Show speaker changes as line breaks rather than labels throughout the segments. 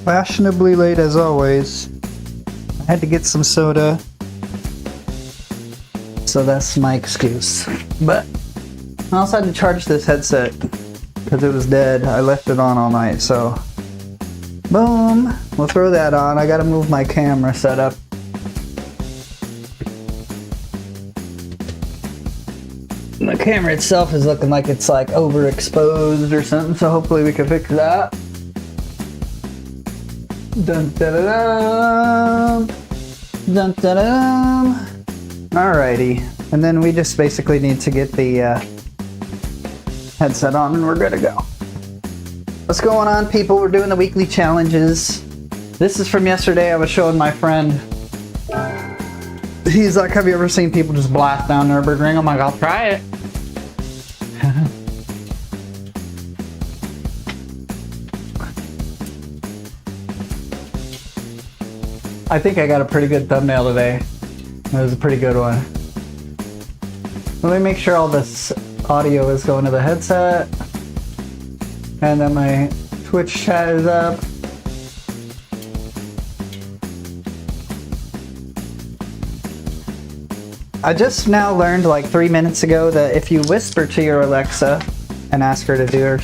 fashionably late as always. I had to get some soda, so that's my excuse. But I also had to charge this headset because it was dead. I left it on all night, so boom, we'll throw that on. I gotta move my camera setup. The camera itself is looking like it's like overexposed or something, so hopefully we can fix that. Dun da da dum. Dun da da dum. Alrighty, and then we just basically need to get the headset on and we're good to go. What's going on, people? We're doing the weekly challenges. This is from yesterday. I was showing my friend. He's like, have you ever seen people just blast down Nürburgring? I'm like, I'll try it. I think I got a pretty good thumbnail today. It was a pretty good one. Let me make sure all this audio is going to the headset. And then my Twitch chat is up. I just now learned like 3 minutes ago that if you whisper to your Alexa and ask her to do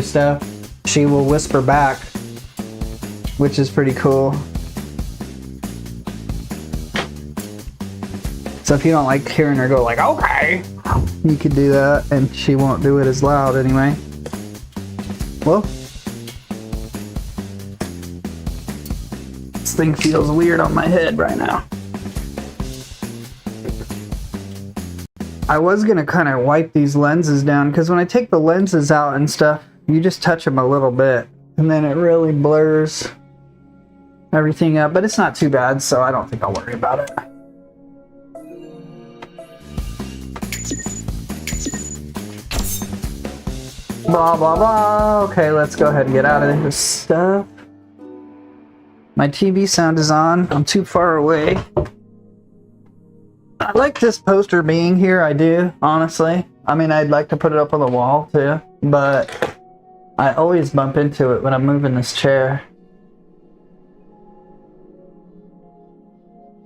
stuff, she will whisper back, which is pretty cool. So if you don't like hearing her go like, okay, you could do that and she won't do it as loud anyway. Well, this thing feels weird on my head right now. I was gonna kind of wipe these lenses down because when I take the lenses out and stuff, you just touch them a little bit and then it really blurs everything up, but it's not too bad, so I don't think I'll worry about it. Blah blah blah. Okay, let's go ahead and get out of this stuff. My TV sound is on. I'm too far away. I like this poster being here, I do, honestly. I mean, I'd like to put it up on the wall too, but I always bump into it when I'm moving this chair.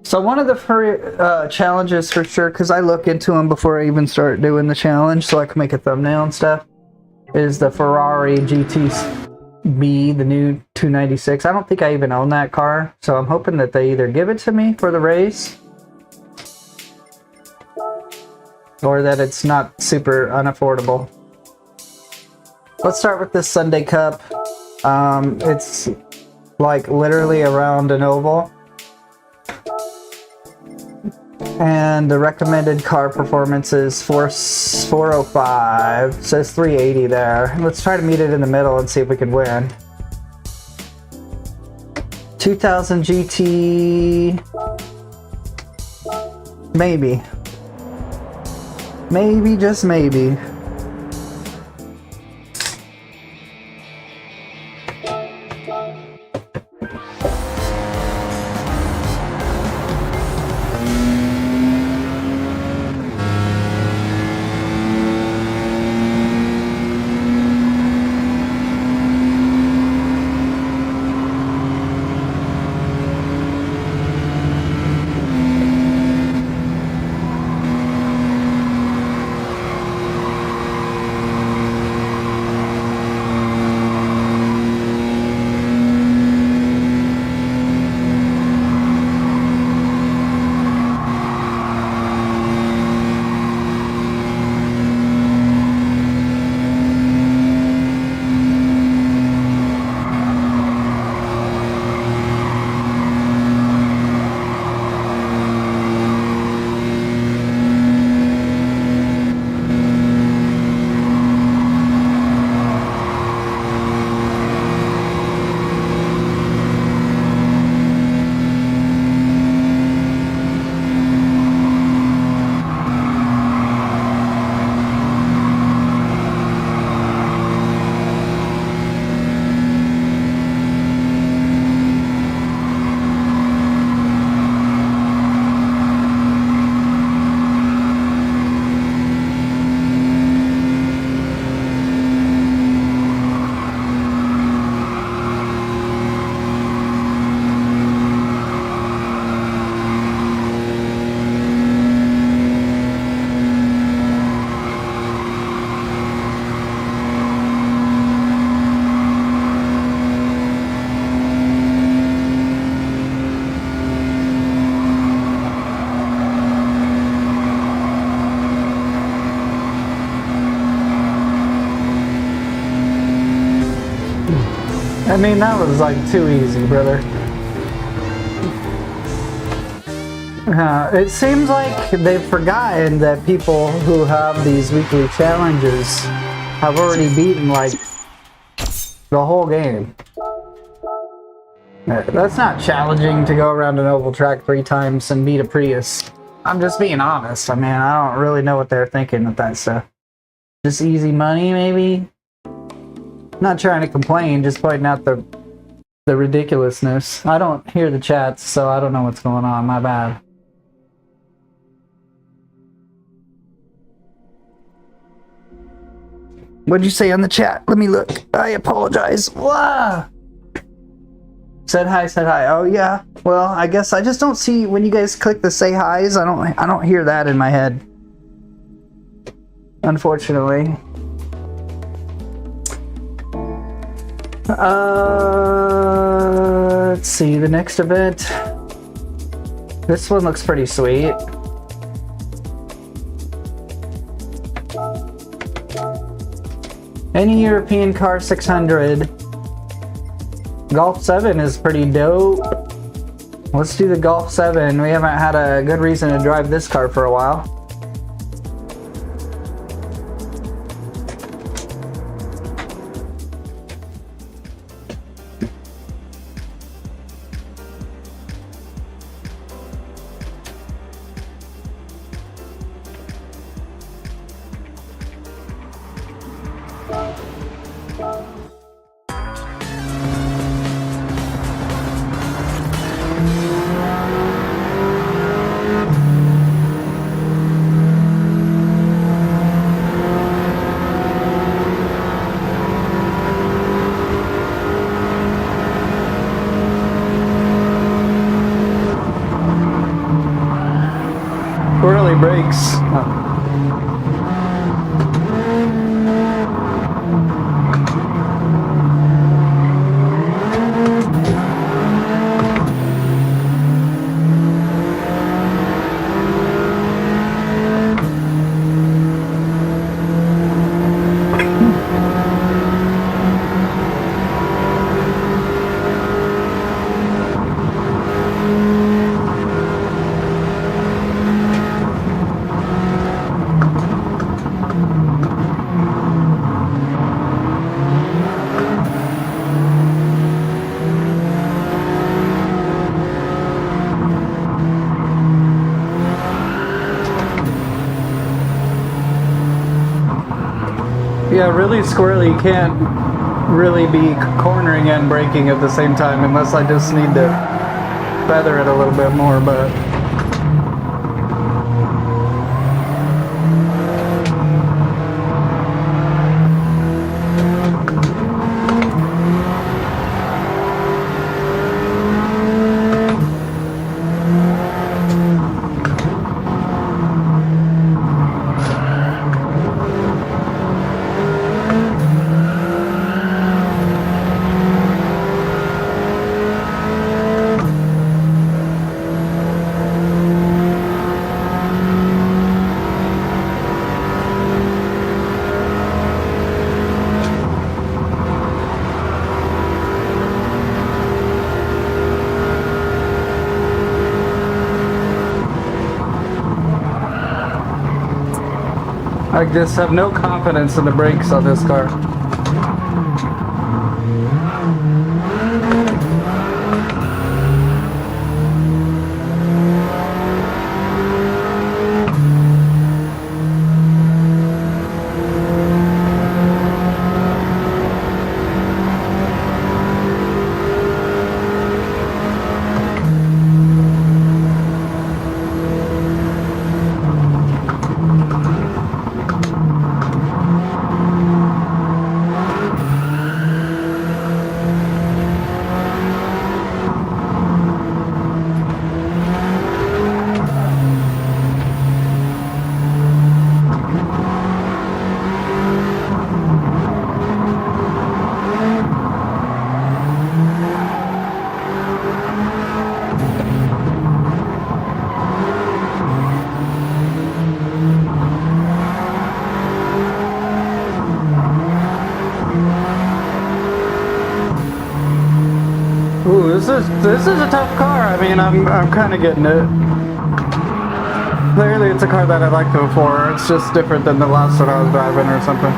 So one of the challenges for sure, because I look into them before I even start doing the challenge so I can make a thumbnail and stuff, is the Ferrari GTB, the new 296. I don't think I even own that car, so I'm hoping that they either give it to me for the race or that it's not super unaffordable. Let's start with this Sunday Cup. It's like literally around an oval. And the recommended car performance is 405. It says 380 there. Let's try to meet it in the middle and see if we can win. 2000 GT. Maybe. Maybe, just maybe. I mean, that was like too easy, brother. It seems like they've forgotten that people who have these weekly challenges have already beaten like the whole game. That's not challenging to go around an oval track 3 times and beat a Prius. I'm just being honest. I mean, I don't really know what they're thinking with that stuff. Just easy money, maybe? Not trying to complain, just pointing out the ridiculousness. I don't hear the chats, so I don't know what's going on. My bad. What'd you say on the chat? Let me look. I apologize. Wah! Said hi, said hi. Oh yeah. Well, I guess I just don't see when you guys click the say hi's. I don't hear that in my head. Unfortunately. Let's see the next event. This one looks pretty sweet. Any European car 600. Golf 7 is pretty dope. Let's do the Golf 7. We haven't had a good reason to drive this car for a while. Brakes. Yeah, really squirrely. You can't really be cornering and braking at the same time unless I just need to feather it a little bit more, but I just have no confidence in the brakes on this car. This is a tough car. I mean, I'm kind of getting it. Clearly, it's a car that I liked before. It's just different than the last one I was driving or something.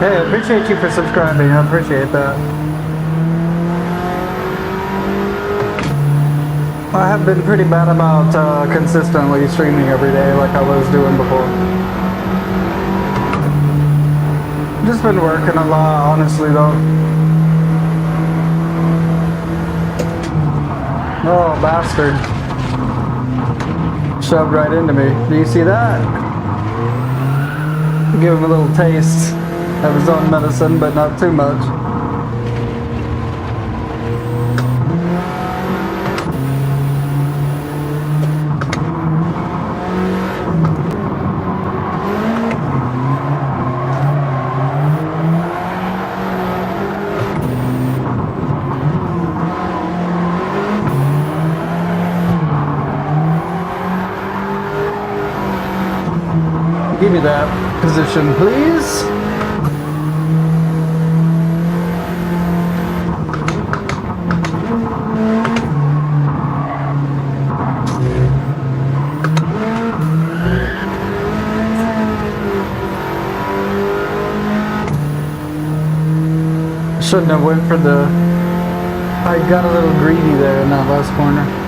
Hey, I appreciate you for subscribing. I appreciate that. I have been pretty bad about consistently streaming every day like I was doing before. Just been working a lot, honestly, though. Oh, bastard. Shoved right into me. Do you see that? Give him a little taste of his own medicine, but not too much. Give me that position, please. Shouldn't have went for the... I got a little greedy there in that last corner.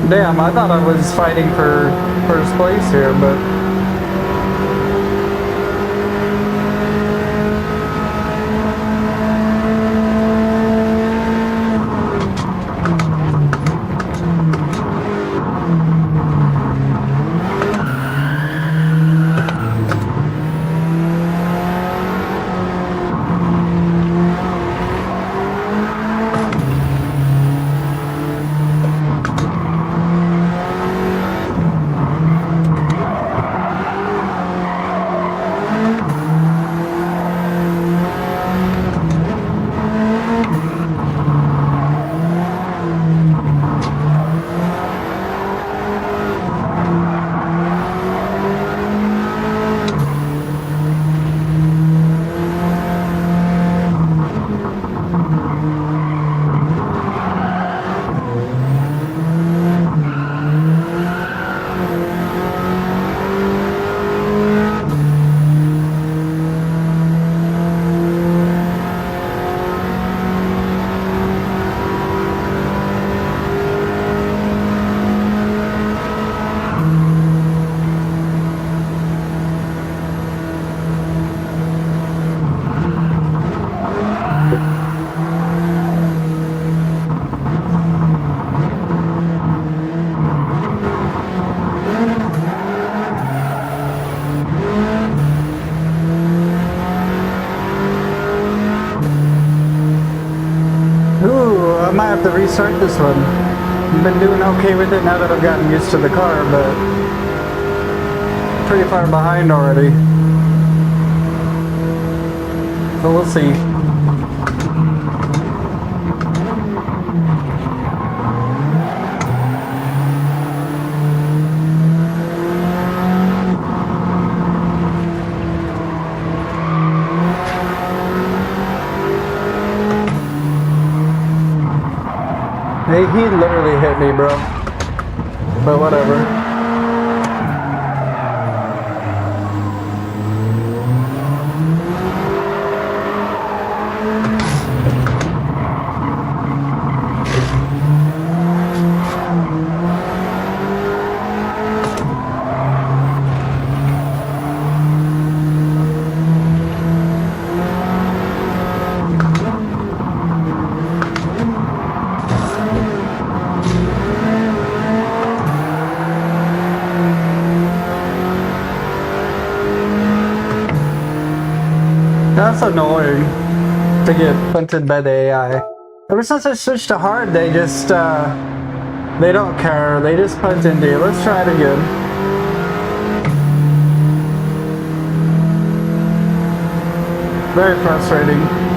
Damn, I thought I was fighting for first place here, but... I might have to restart this one. I've been doing okay with it now that I've gotten used to the car, but pretty far behind already. So we'll see. He literally hit me, bro. But whatever. That's annoying to get punted by the AI. Ever since I switched to hard, they just, they don't care. They just punt into you. Let's try it again. Very frustrating.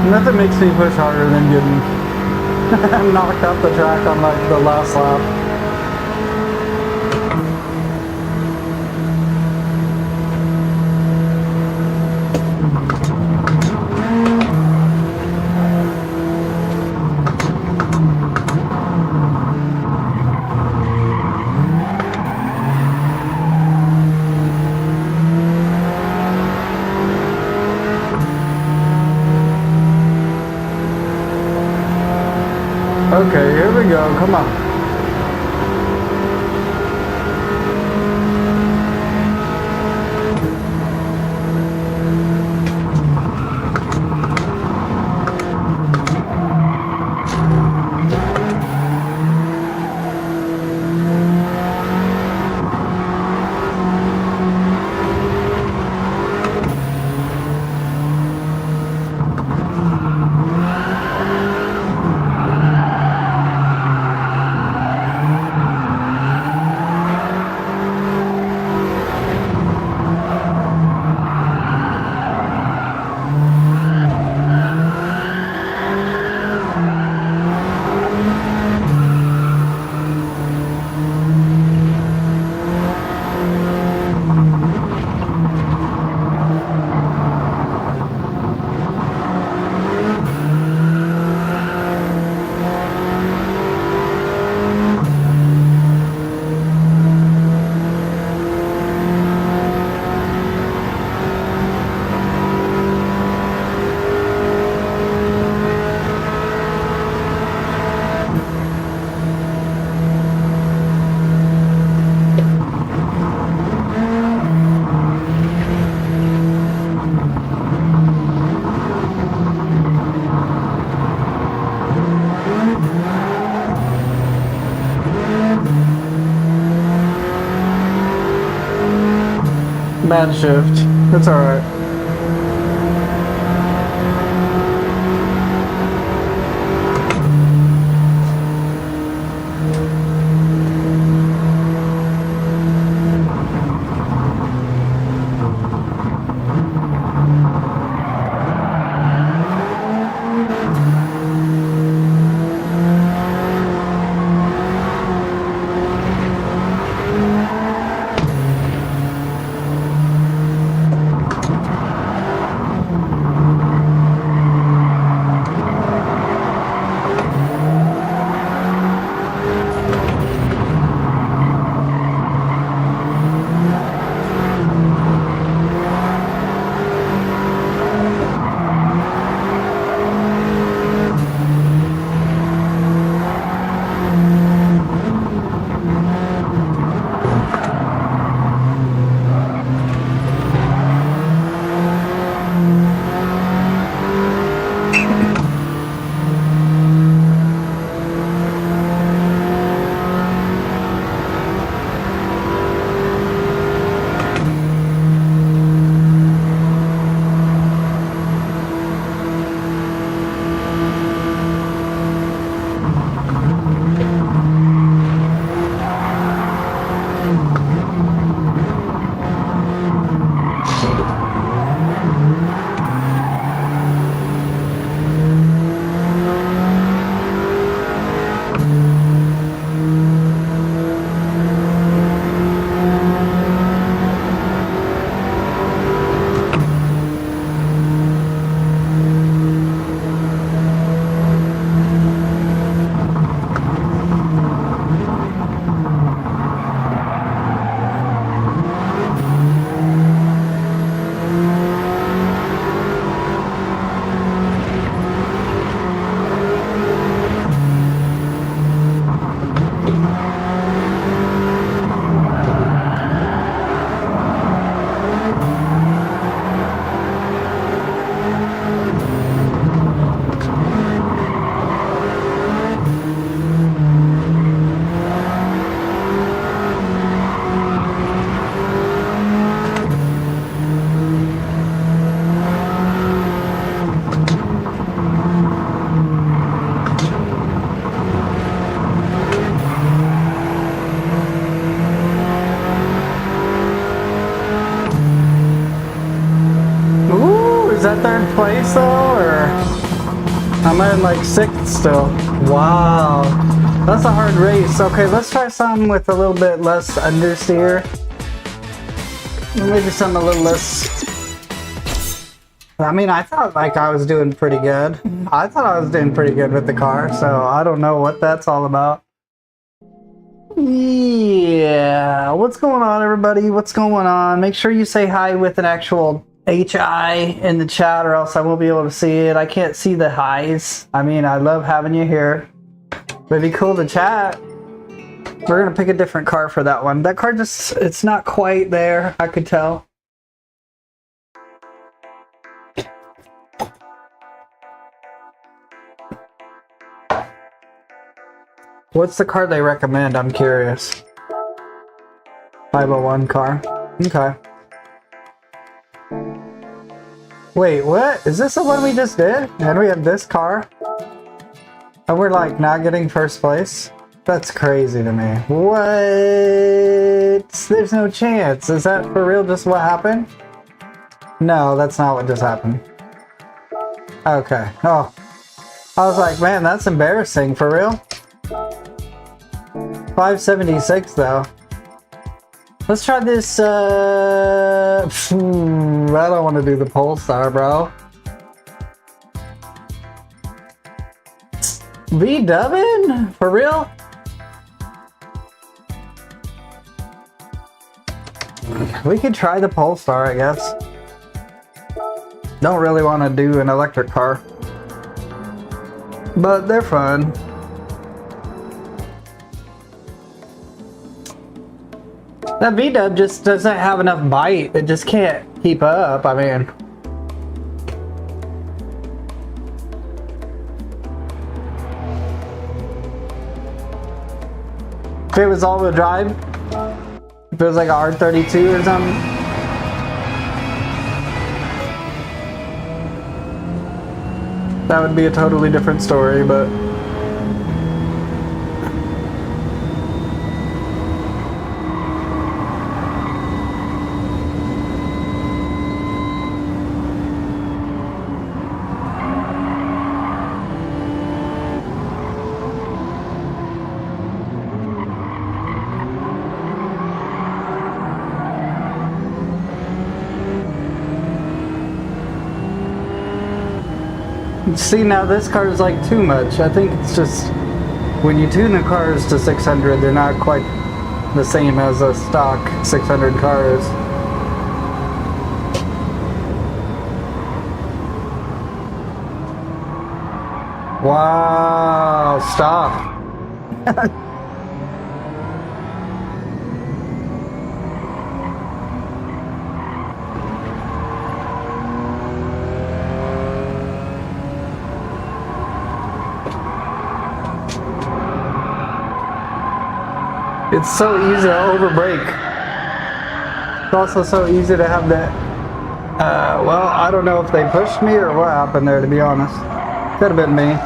Nothing makes me push harder than getting knocked off the track on like the last lap. Okay, here we go, come on. mad shift. That's alright. that third place though, or I'm in like sixth still? Wow, that's a hard race. Okay, let's try something with a little bit less understeer. Maybe something a little less. I mean, I thought like I was doing pretty good. I thought I was doing pretty good with the car, so I don't know what that's all about. Yeah, what's going on, everybody? What's going on? Make sure you say hi with an actual HI in the chat, or else I won't be able to see it. I can't see the highs. I mean, I love having you here. It'd be cool to chat. We're gonna pick a different car for that one. That car just, it's not quite there, I could tell. What's the car they recommend? I'm curious. 501 car. Okay. Wait, what? Is this the one we just did? And we have this car? And we're like not getting first place? That's crazy to me. What? There's no chance. Is that for real just what happened? No, that's not what just happened. Okay. Oh. I was like, man, that's embarrassing. For real? 576 though. Let's try this, I don't want to do the Polestar, bro. V-dubbing? For real? We could try the Polestar, I guess. Don't really want to do an electric car, but they're fun. That V-dub just doesn't have enough bite. It just can't keep up. I mean, if it was all-wheel drive, if it was like a R32 or something. that would be a totally different story, but... See, now this car is like too much. I think it's just when you tune the cars to 600, they're not quite the same as a stock 600 car is. Wow, stop. It's so easy to overbrake. It's also so easy to have that. Well, I don't know if they pushed me or what happened there, to be honest. Could have been me.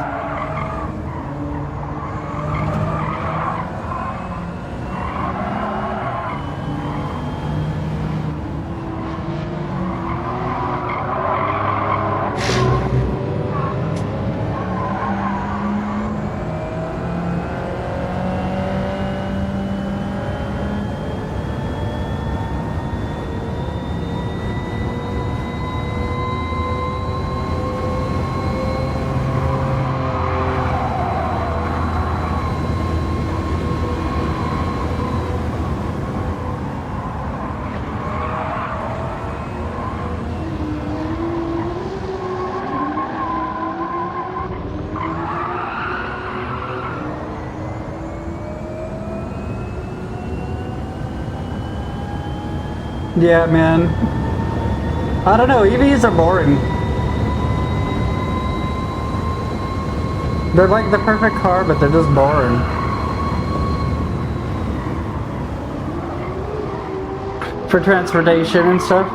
Yeah, man. I don't know, EVs are boring. They're like the perfect car, but they're just boring. For transportation and stuff.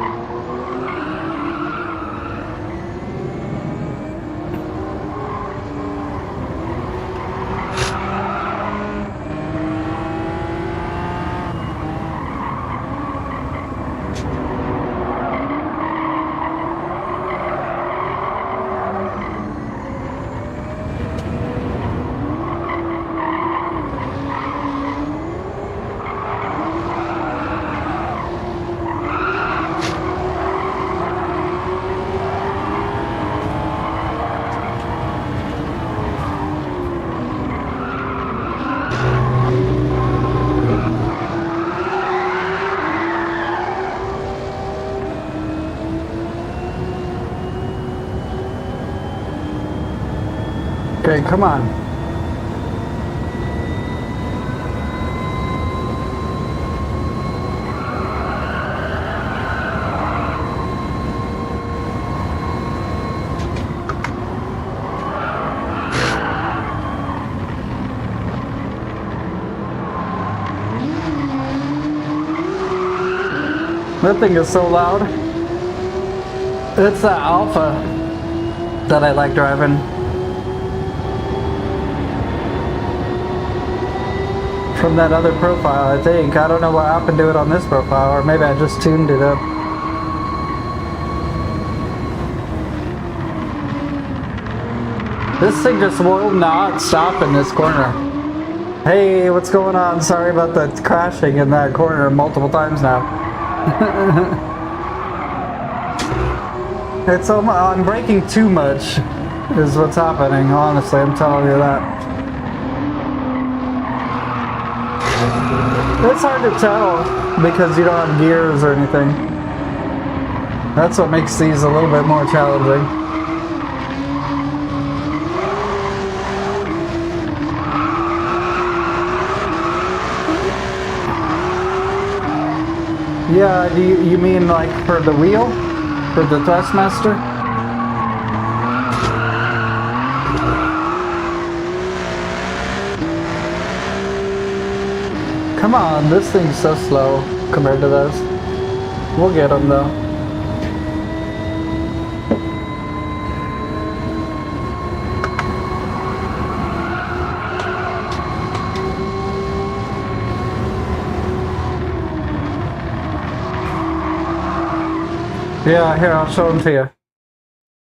Okay, come on. That thing is so loud. It's the Alpha that I like driving. From that other profile, I think. I don't know what happened to it on this profile, or maybe I just tuned it up. This thing just will not stop in this corner. Hey, what's going on? Sorry about the crashing in that corner multiple times now. I'm braking too much is what's happening, honestly, I'm telling you that. It's hard to tell because you don't have gears or anything. That's what makes these a little bit more challenging. Yeah, do you mean like for the wheel? For the Thrustmaster? Come on, this thing's so slow compared to those. We'll get them though. Yeah, here, I'll show them to you.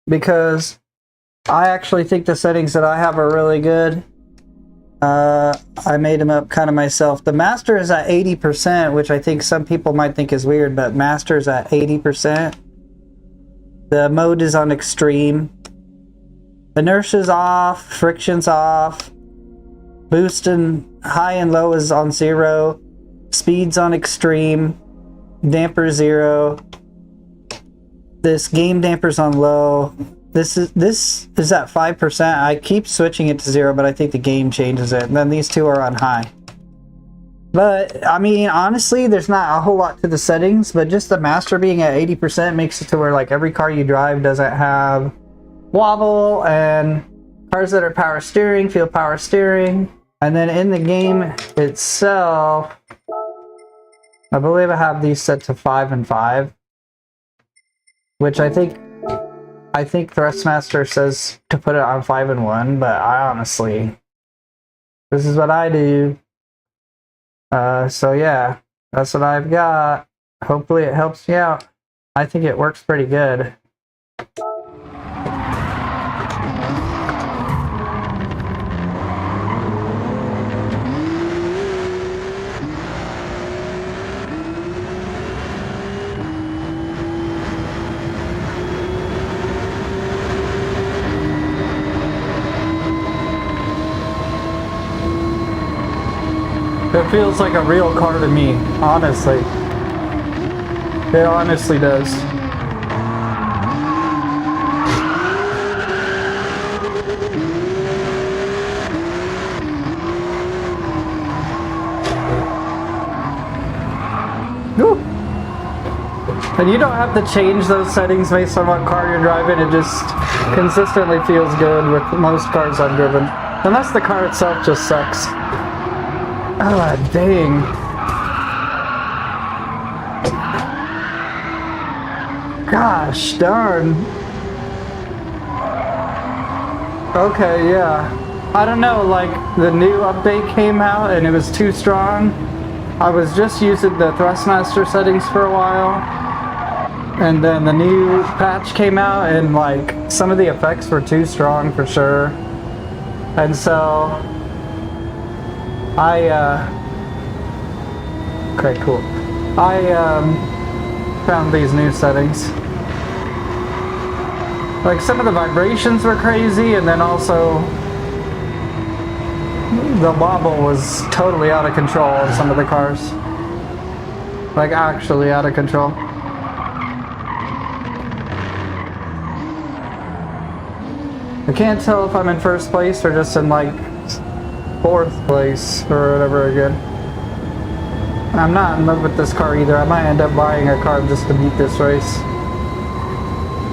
Because I actually think the settings that I have are really good. I made them up kind of myself. The master is at 80%, which I think some people might think is weird, but master is at 80%. The mode is on extreme. Inertia's off, friction's off. Boost and high and low is on 0. Speed's on extreme. Damper 0. This game damper's on low. This is at 5%. I keep switching it to 0, but I think the game changes it. And then these two are on high. But, I mean, honestly, there's not a whole lot to the settings, but just the master being at 80% makes it to where, like, every car you drive doesn't have wobble, and cars that are power steering feel power steering. And then in the game itself, I believe I have these set to 5 and 5, which I think Thrustmaster says to put it on 5 and 1, but I honestly, this is what I do. So yeah, that's what I've got. Hopefully it helps you out. I think it works pretty good. It feels like a real car to me, honestly. It honestly does. Woo. And you don't have to change those settings based on what car you're driving. It just consistently feels good with most cars I've driven. Unless the car itself just sucks. Ah, dang. Gosh darn. Okay, yeah. I don't know, like, the new update came out and it was too strong. I was just using the Thrustmaster settings for a while. And then the new patch came out and, like, some of the effects were too strong for sure. And so okay, cool. I found these new settings. Like, some of the vibrations were crazy, and then also the wobble was totally out of control on some of the cars. Like, actually out of control. I can't tell if I'm in first place or just in, like, 4th place or whatever again. I'm not in love with this car either. I might end up buying a car just to beat this race,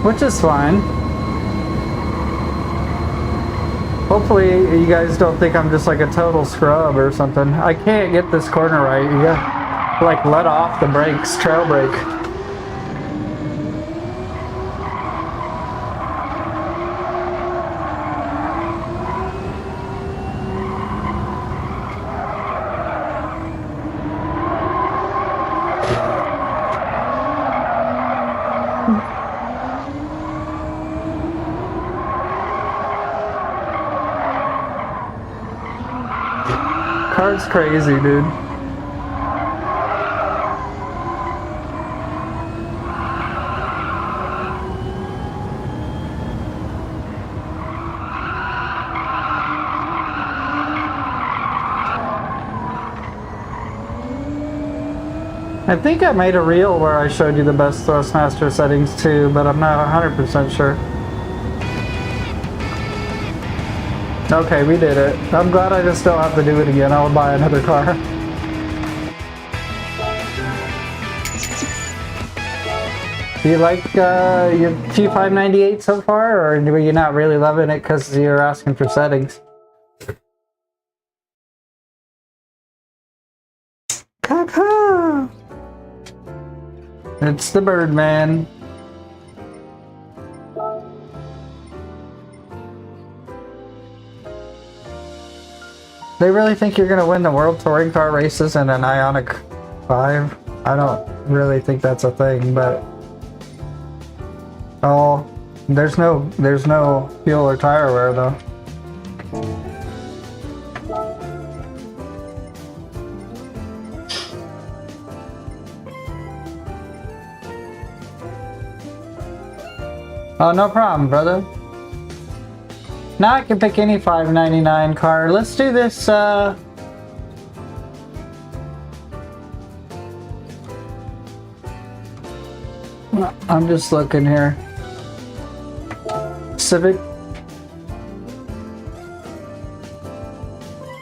which is fine. Hopefully you guys don't think I'm just like a total scrub or something. I can't get this corner right. You gotta, like, let off the brakes, trail brake. Car's crazy, dude. I think I made a reel where I showed you the best Thrustmaster settings too, but I'm not 100% sure. Okay, we did it. I'm glad I just don't have to do it again. I'll buy another car. Do you like your Q598 so far, or were you not really loving it because you're asking for settings? Caca! It's the Birdman. They really think you're gonna win the World Touring Car races in an Ioniq 5? I don't really think that's a thing, but Oh, there's no fuel or tire wear though. Oh, no problem, brother. Now I can pick any $5.99 car. Let's do this, I'm just looking here. Civic.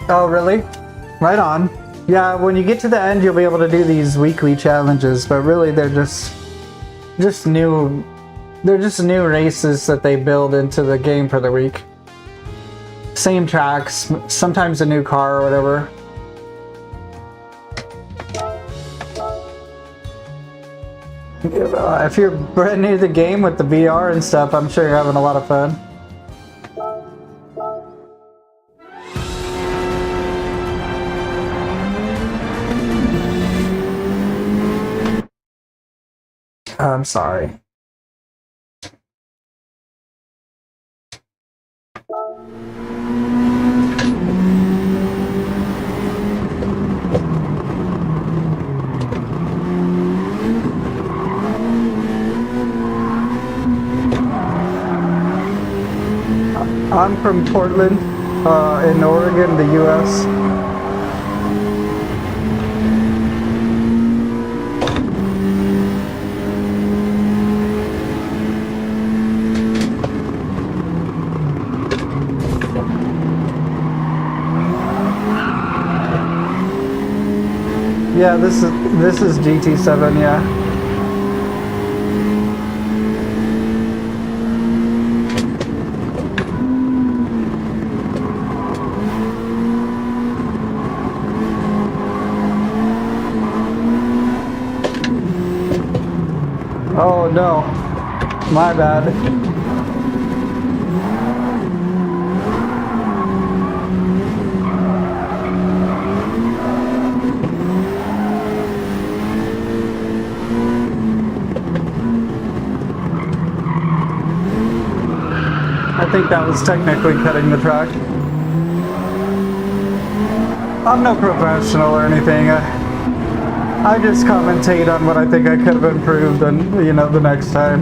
Oh, really? Right on. Yeah, when you get to the end, you'll be able to do these weekly challenges, but really they're just new. They're just new races that they build into the game for the week. Same tracks, sometimes a new car or whatever. If you're brand new to the game with the VR and stuff, I'm sure you're having a lot of fun. I'm sorry. I'm from Portland, in Oregon, the US. Yeah, this is GT7, yeah. Oh no, my bad. I think that was technically cutting the track. I'm no professional or anything. I just commentate on what I think I could have improved and, you know, the next time.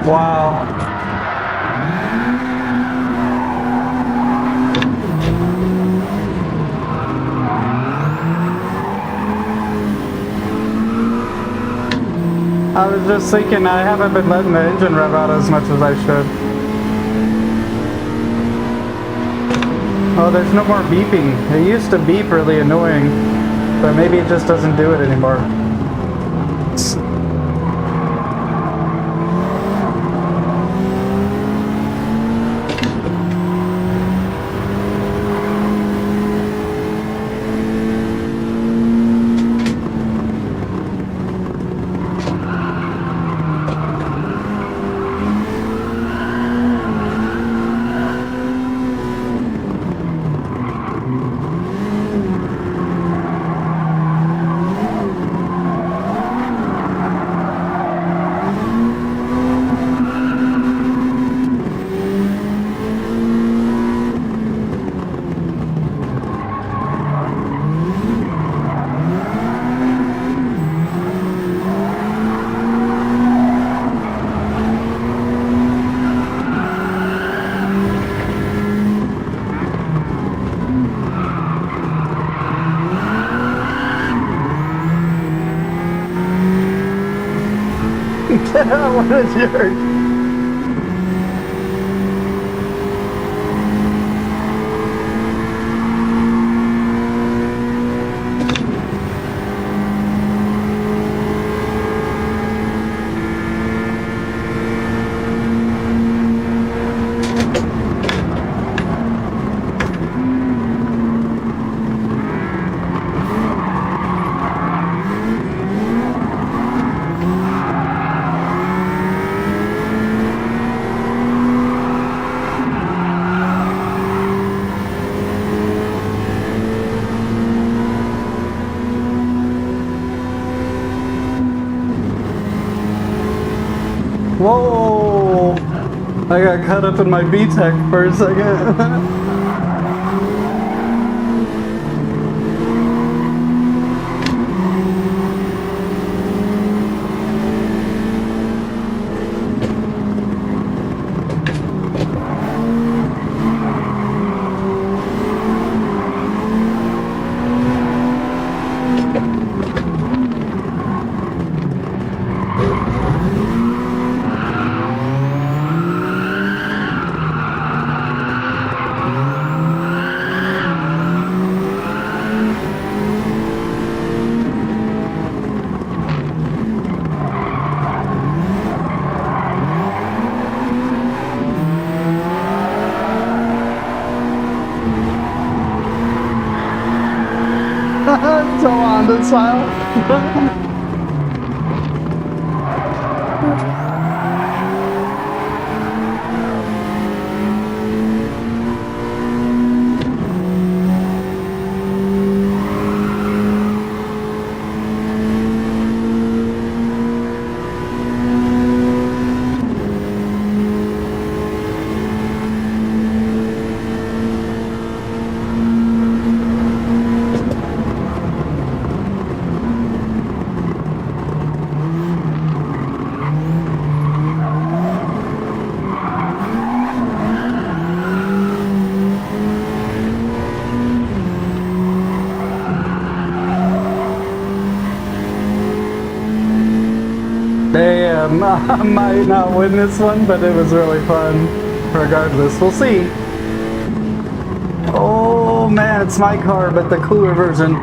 Wow. I was just thinking I haven't been letting the engine rev out as much as I should. Oh, there's no more beeping. It used to beep really annoying, but maybe it just doesn't do it anymore. What a jerk. Whoa! I got caught up in my VTEC for a second. So on the style. Damn, I might not win this one, but it was really fun. Regardless, we'll see. Oh man, it's my car, but the cooler version.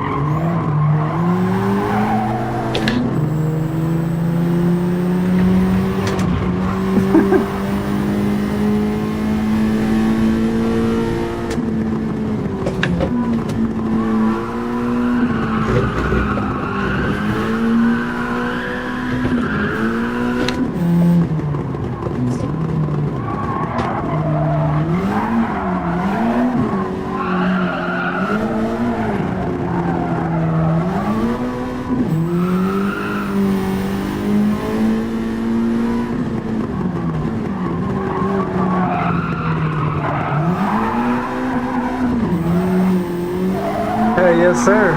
Hey, yes, sir.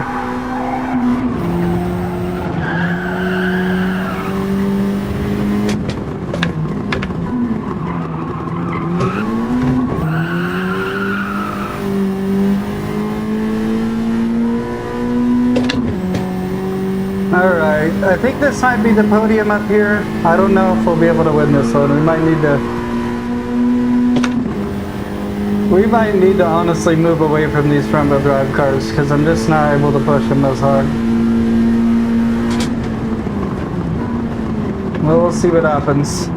Alright, I think this might be the podium up here. I don't know if we'll be able to win this one. We might need to honestly move away from these front-wheel drive cars because I'm just not able to push them as hard. Well, we'll see what happens.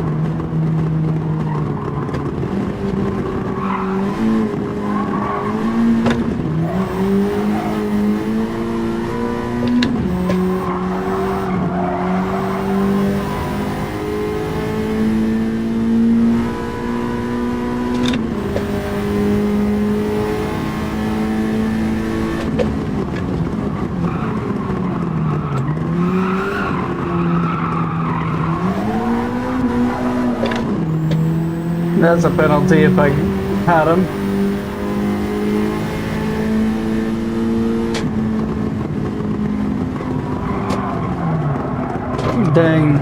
That's a penalty if I had him. Dang.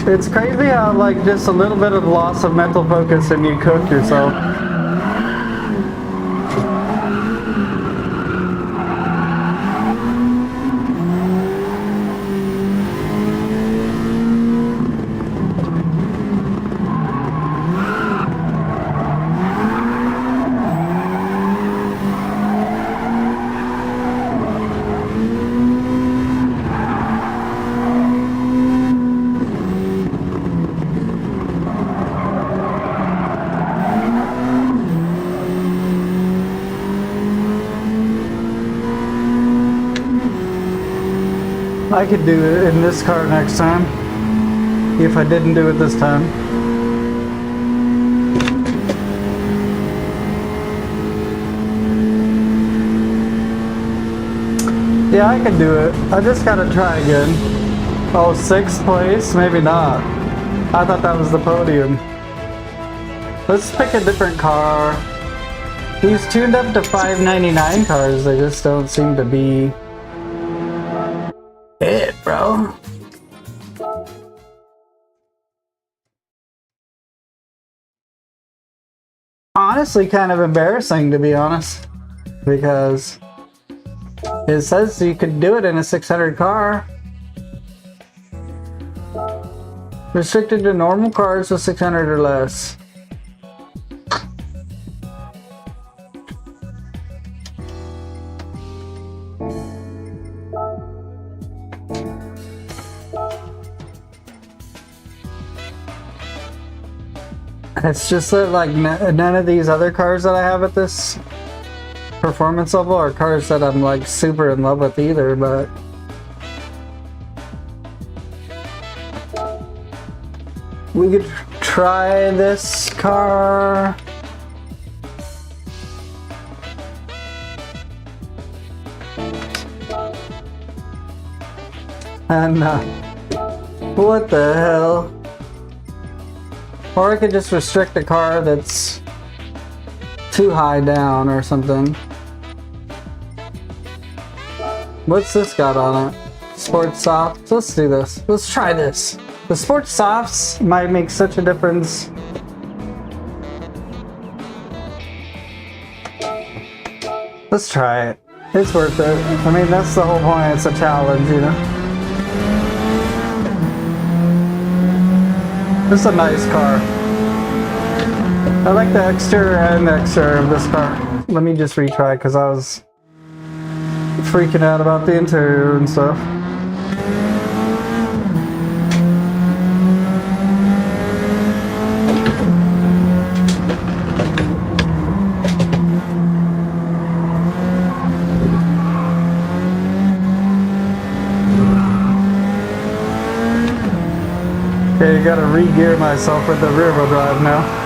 It's crazy how like just a little bit of loss of mental focus and you cook yourself. I could do it in this car next time, if I didn't do it this time. Yeah, I can do it. I just gotta try again. Oh, 6th place? Maybe not. I thought that was the podium. Let's pick a different car. These tuned up to 599 cars, they just don't seem to be it, bro. Honestly, kind of embarrassing, to be honest, because it says you could do it in a 600 car. Restricted to normal cars with 600 or less. It's just that, like, none of these other cars that I have at this performance level are cars that I'm, like, super in love with either, but... we could try this car. And, what the hell? Or I could just restrict the car that's too high down or something. What's this got on it? Sports soft? Let's do this. Let's try this. The sports softs might make such a difference. Let's try it. It's worth it. I mean, that's the whole point. It's a challenge, you know? This is a nice car. I like the exterior and the exterior of this car. Let me just retry because I was freaking out about the interior and stuff. Okay, I gotta re-gear myself with the rear-wheel drive now.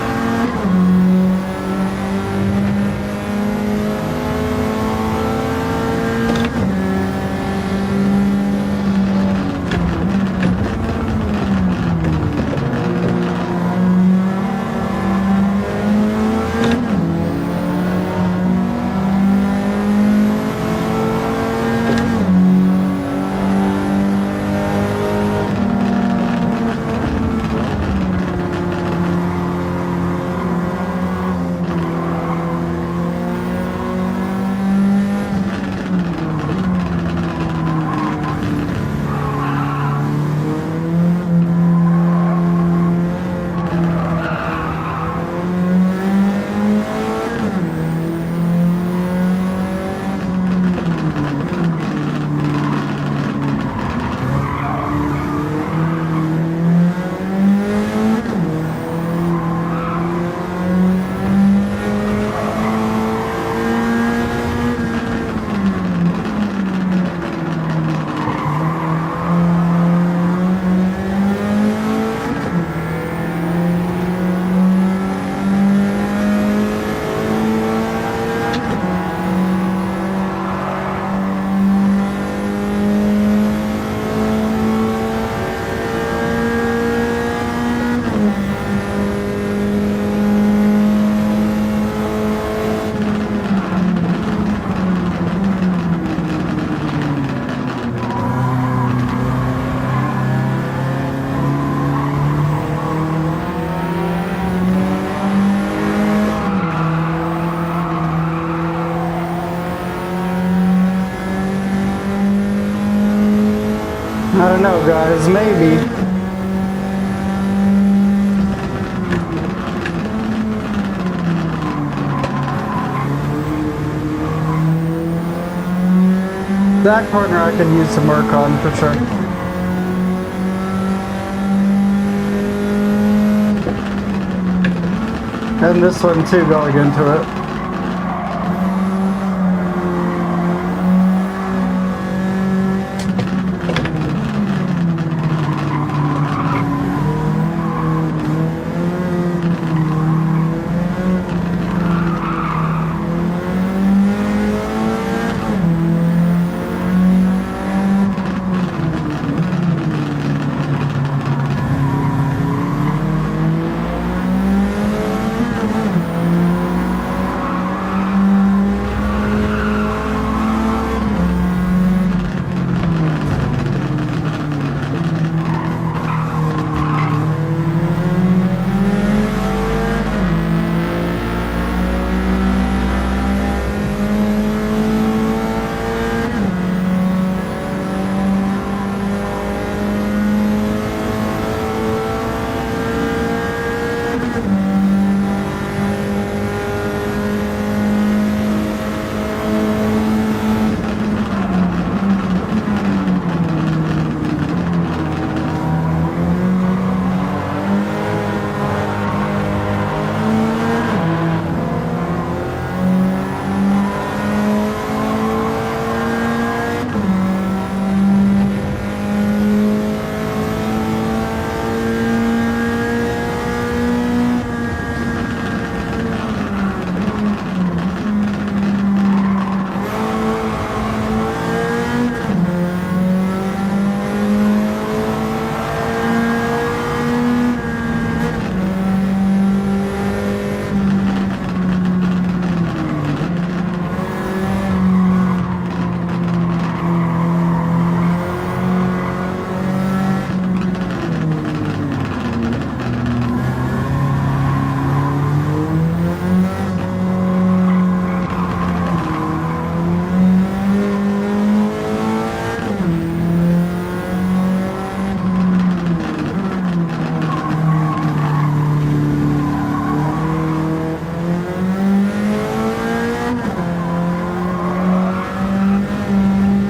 I don't know, guys, maybe. That corner I could use some work on for sure. And this one too, going into it.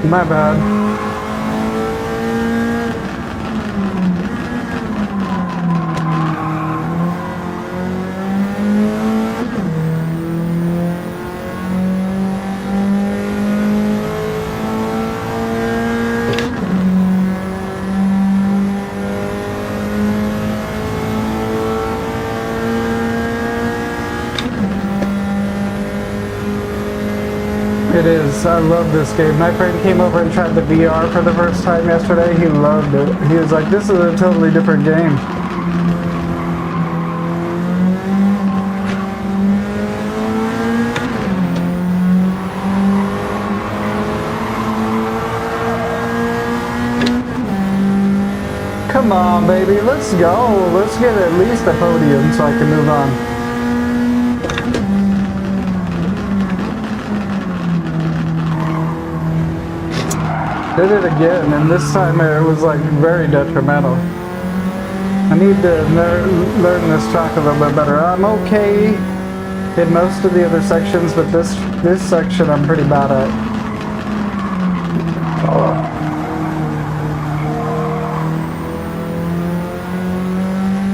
My bad. It is. I love this game. My friend came over and tried the VR for the first time yesterday. He loved it. He was like, this is a totally different game. Come on, baby. Let's go. Let's get at least a podium so I can move on. Did it again, and this time it was like very detrimental. I need to learn this track a little bit better. I'm okay in most of the other sections, but this section I'm pretty bad at.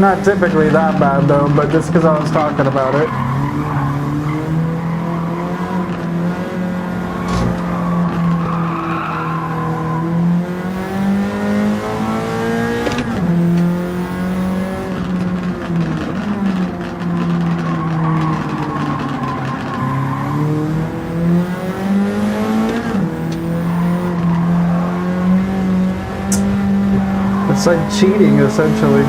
Not typically that bad though, but just because I was talking about it. It's like cheating, essentially.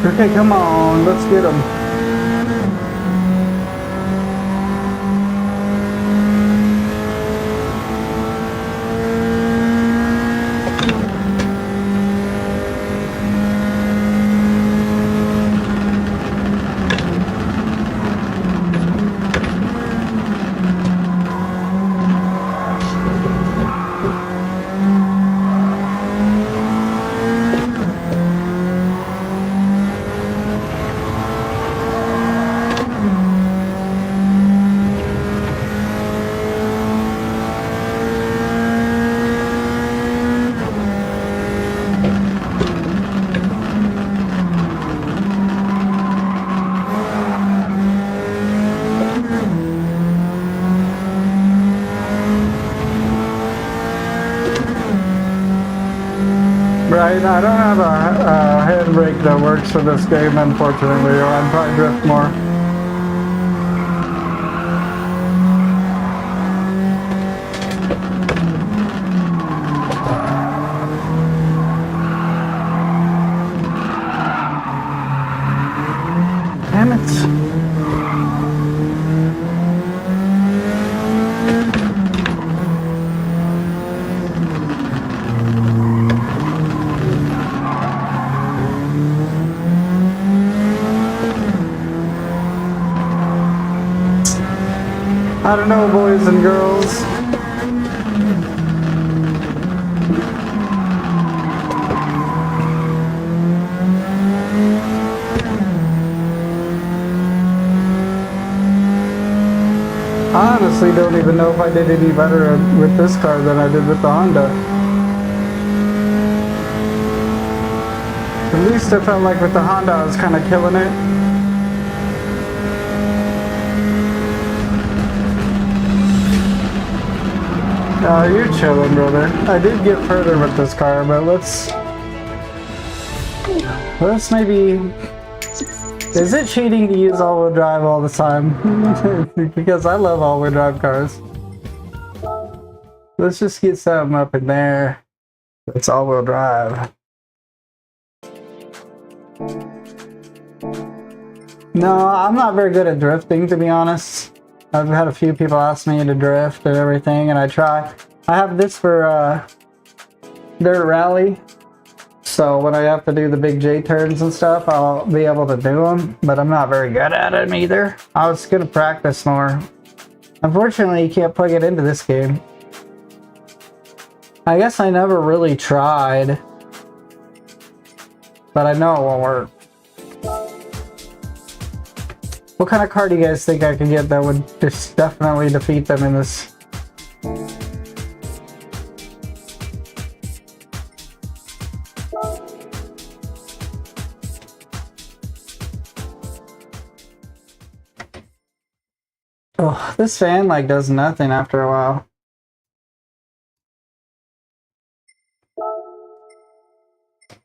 Okay, come on, let's get him. Right, I don't have a handbrake that works for this game, unfortunately, or I'd probably drift more. Damn it. I don't know, boys and girls. I honestly don't even know if I did any better with this car than I did with the Honda. At least I felt like with the Honda I was kind of killing it. Oh, you're chilling, brother. I did get further with this car, but let's maybe... Is it cheating to use all-wheel drive all the time? Because I love all-wheel drive cars. Let's just get something up in there. It's all-wheel drive. No, I'm not very good at drifting, to be honest. I've had a few people ask me to drift and everything, and I try. I have this for dirt rally, so when I have to do the big J turns and stuff, I'll be able to do them, but I'm not very good at them either. I was gonna practice more. Unfortunately, you can't plug it into this game. I guess I never really tried. but I know it won't work. What kind of car do you guys think I could get that would just definitely defeat them in this? Oh, this fan like does nothing after a while.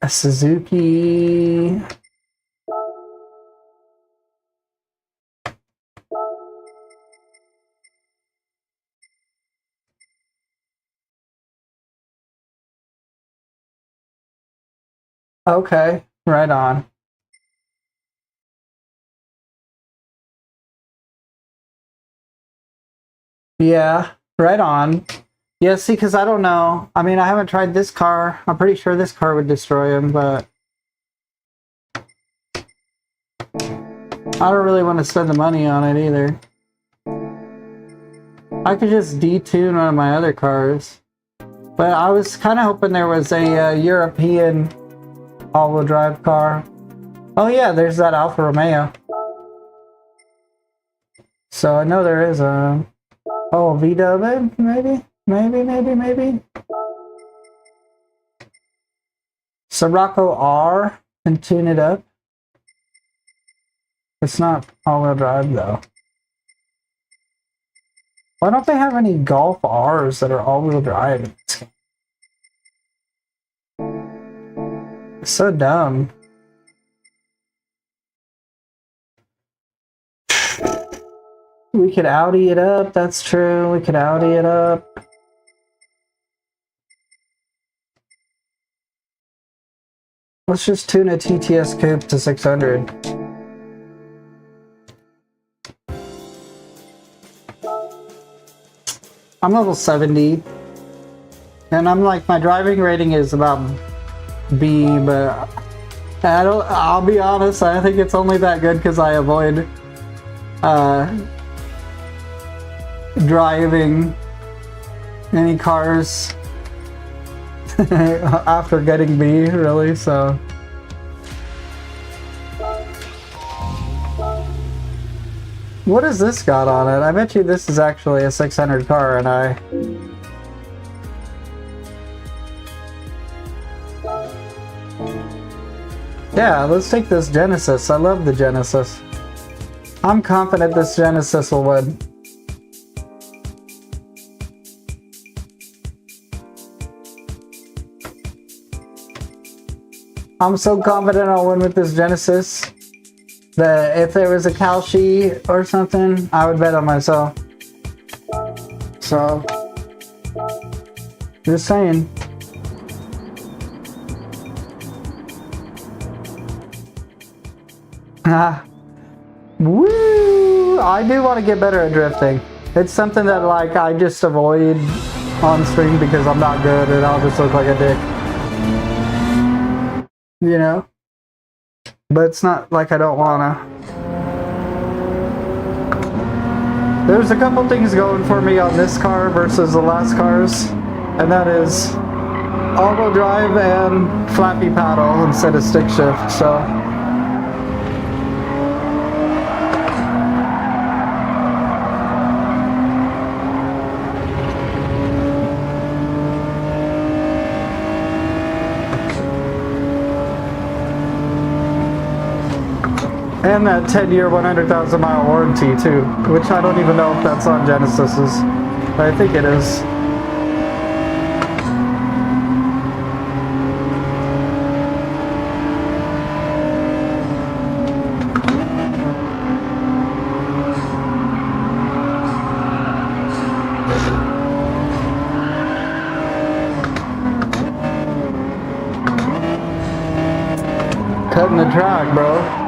A Suzuki. Okay, right on. Yeah, right on. Yeah, see, because I don't know. I mean, I haven't tried this car. I'm pretty sure this car would destroy him, but I don't really want to spend the money on it either. I could just detune one of my other cars. But I was kind of hoping there was a European all-wheel drive car. Oh yeah, there's that Alfa Romeo. So I know there is a... Oh, VW, maybe? Maybe. Sirocco R and tune it up. It's not all-wheel drive though. Why don't they have any Golf R's that are all-wheel drive in this game? It's so dumb. We could Audi it up, that's true. We could Audi it up. Let's just tune a TTS Coupe to 600. I'm level 70. And I'm like, my driving rating is about B, but I'll be honest, I think it's only that good because I avoid driving any cars after getting B, really, so. What has this got on it? I bet you this is actually a 600 car, and yeah, let's take this Genesis. I love the Genesis. I'm confident this Genesis will win. I'm so confident I'll win with this Genesis that if there was a Calshi or something, I would bet on myself. So, just saying. Woo! I do want to get better at drifting. It's something that like I just avoid on stream because I'm not good and I'll just look like a dick. You know? But it's not like I don't wanna. There's a couple things going for me on this car versus the last cars, and that is all-wheel drive and flappy paddle instead of stick shift, so. And that 10-year, 100,000 mile warranty too, which I don't even know if that's on Genesis's, but I think it is. Cutting the track, bro.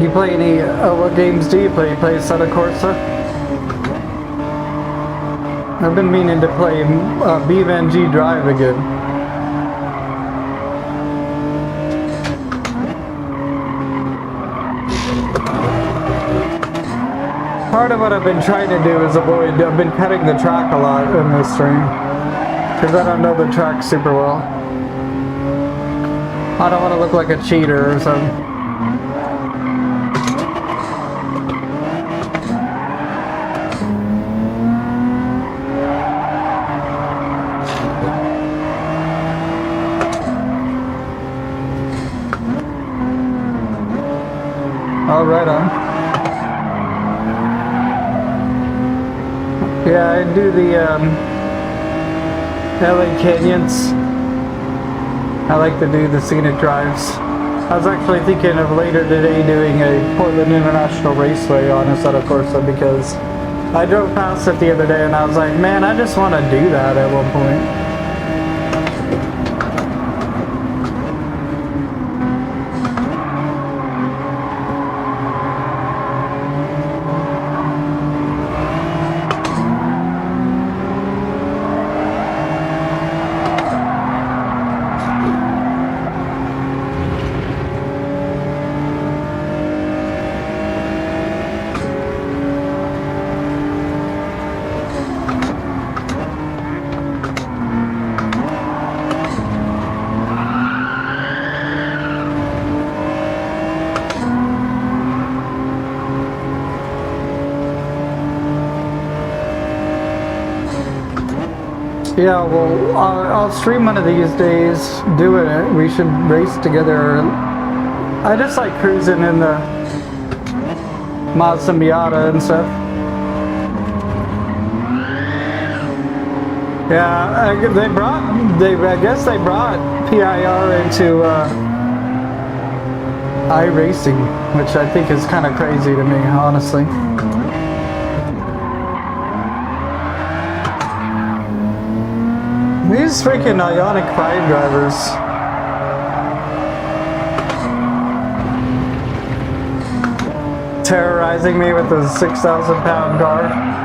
You play any, what games do you play? You play Assetto Corsa? I've been meaning to play BeamNG Drive again. Part of what I've been trying to do is I've been cutting the track a lot in this stream. Because I don't know the track super well. I don't want to look like a cheater or something. Oh, right on. Yeah, I do the LA Canyons. I like to do the scenic drives. I was actually thinking of later today doing a Portland International Raceway on Assetto Corsa because I drove past it the other day and I was like, man, I just want to do that at one point. Yeah, well, I'll stream one of these days, doing it. We should race together. I just like cruising in the Mazda Miata and stuff. Yeah, I guess they brought PIR into iRacing, which I think is kind of crazy to me, honestly. These freaking Ioniq 5 drivers. Terrorizing me with a 6,000-pound car.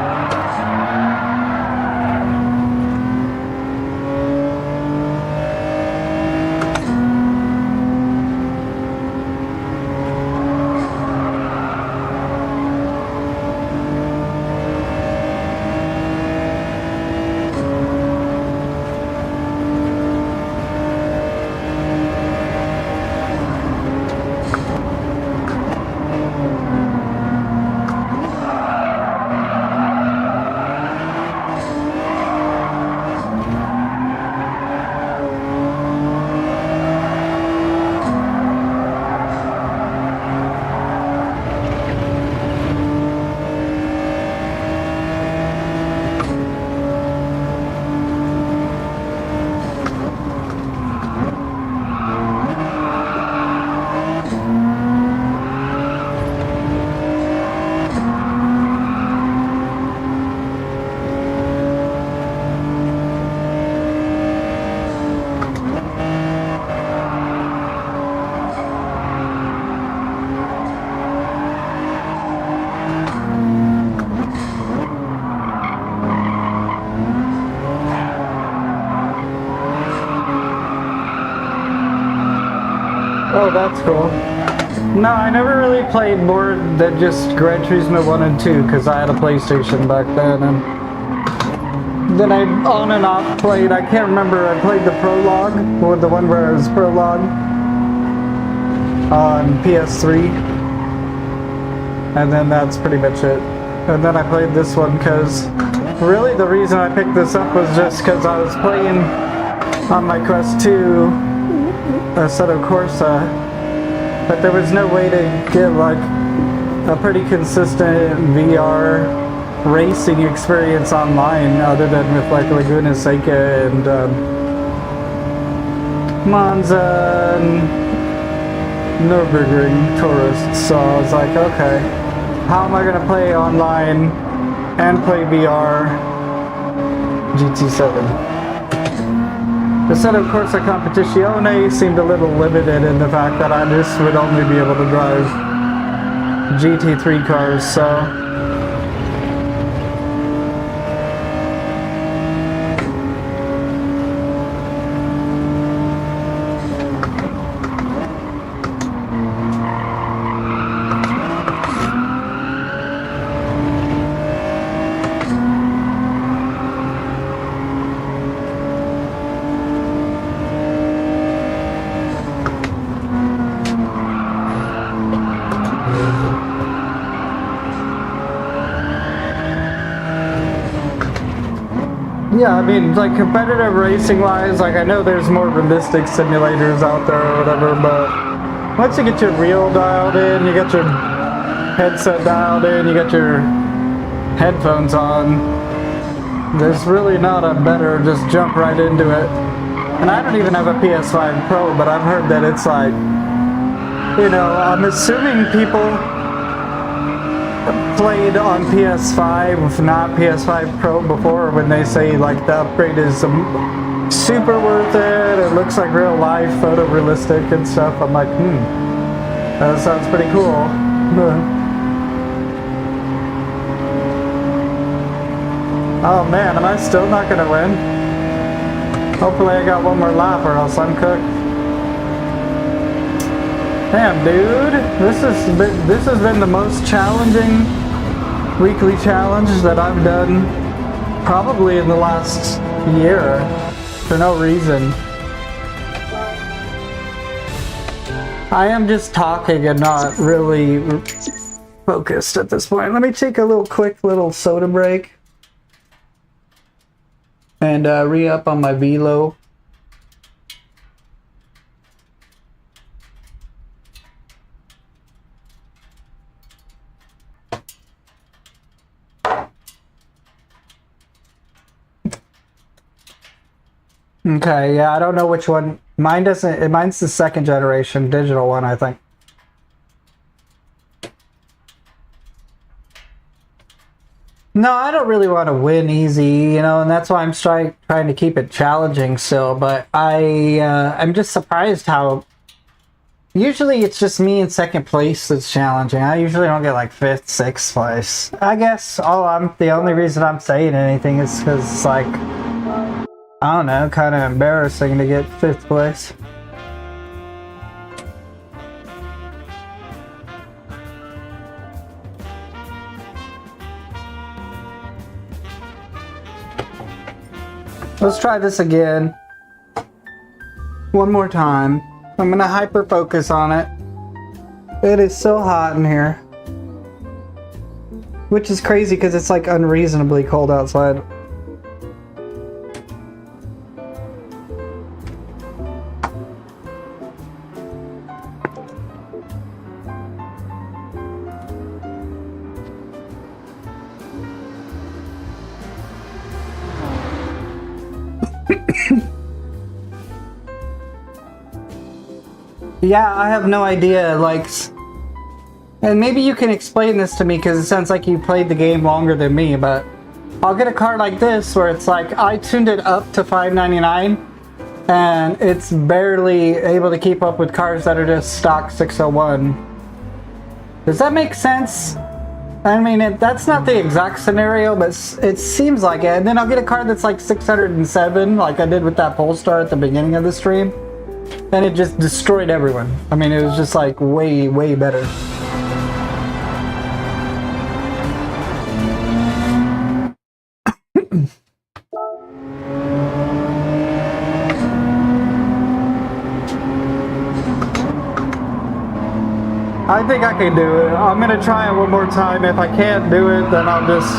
Oh, that's cool. No, I never really played more than just Gran Turismo 1 and 2 because I had a PlayStation back then, and then I on and off played, I can't remember, I played the Prologue, or the one where it was Prologue on PS3, and then that's pretty much it. And then I played this one because really the reason I picked this up was just because I was playing on my Quest 2 Assetto Corsa, but there was no way to get like a pretty consistent VR racing experience online other than with like Laguna Seca and Monza and Nürburgring tourists. So I was like, okay, how am I going to play online and play VR GT7? The Assetto Corsa Competizione seemed a little limited in the fact that I just would only be able to drive GT3 cars, so. Yeah, I mean, like, competitive racing-wise, like, I know there's more realistic simulators out there or whatever, but once you get your reel dialed in, you get your headset dialed in, you get your headphones on, there's really not a better, just jump right into it. And I don't even have a PS5 Pro, but I've heard that it's like, you know, I'm assuming people played on PS5, if not PS5 Pro before, when they say like the upgrade is super worth it looks like real life, photorealistic and stuff. I'm like, that sounds pretty cool. Oh man, am I still not gonna win? Hopefully I got one more lap or else I'm cooked. Damn, dude, this has been the most challenging weekly challenge that I've done probably in the last year for no reason. I am just talking and not really focused at this point. Let me take a quick little soda break and re-up on my velo. Okay, yeah, I don't know which one. Mine doesn't, mine's the second generation digital one, I think. No, I don't really want to win easy, you know, and that's why I'm trying to keep it challenging still, but I'm just surprised how usually it's just me in second place that's challenging. I usually don't get like 5th, 6th place. I guess the only reason I'm saying anything is because it's like, I don't know, kind of embarrassing to get 5th place. Let's try this again. One more time. I'm gonna hyper focus on it. It is so hot in here. Which is crazy because it's like unreasonably cold outside. Yeah, I have no idea, like, and maybe you can explain this to me because it sounds like you played the game longer than me, but I'll get a car like this where it's like, I tuned it up to $599 and it's barely able to keep up with cars that are just stock 601. Does that make sense? I mean, that's not the exact scenario, but it seems like it. And then I'll get a car that's like 607, like I did with that Polestar at the beginning of the stream. And it just destroyed everyone. I mean, it was just like way, way better. I think I can do it. I'm gonna try it one more time. If I can't do it, then I'll just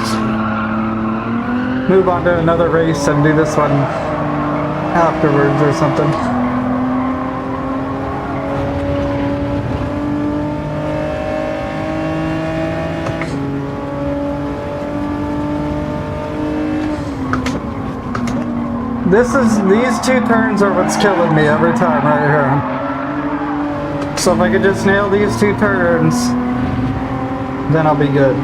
move on to another race and do this one afterwards or something. These two turns are what's killing me every time right here. So if I could just nail these two turns, then I'll be good.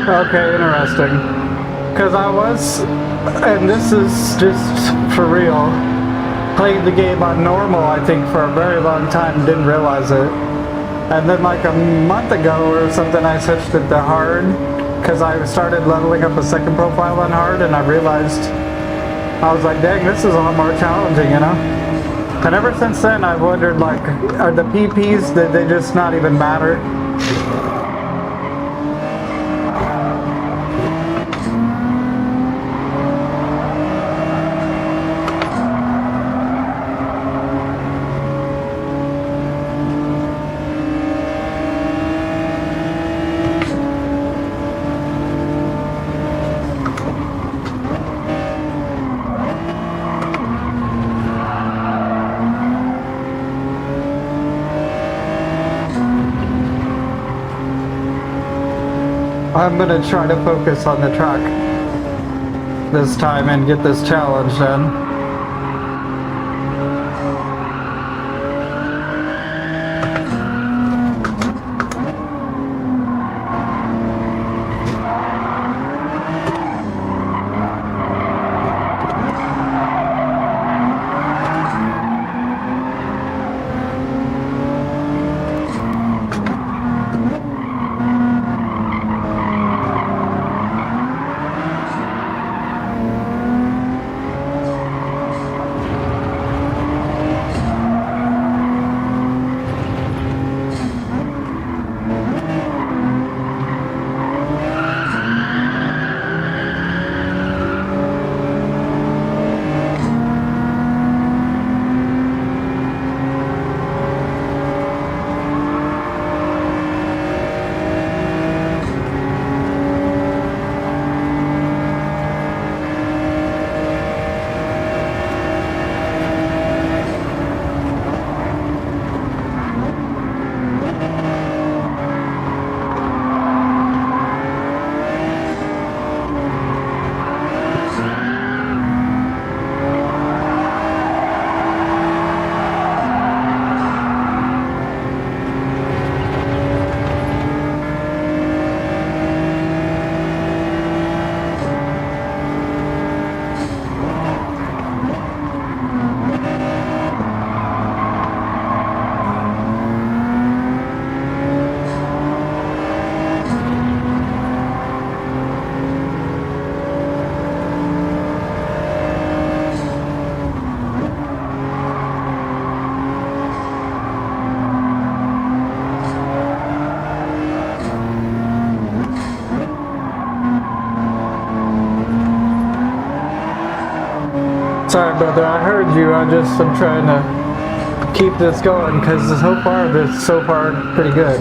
Okay, interesting. Because I was, and this is just for real, played the game on normal, I think, for a very long time and didn't realize it. And then like a month ago or something, I switched it to hard because I started leveling up a second profile on hard, and I realized, I was like, dang, this is a lot more challenging, you know? And ever since then, I've wondered, like, are the PPs, did they just not even matter? I'm gonna try to focus on the track this time and get this challenge done. Sorry, brother, I heard you. I'm trying to keep this going because so far pretty good.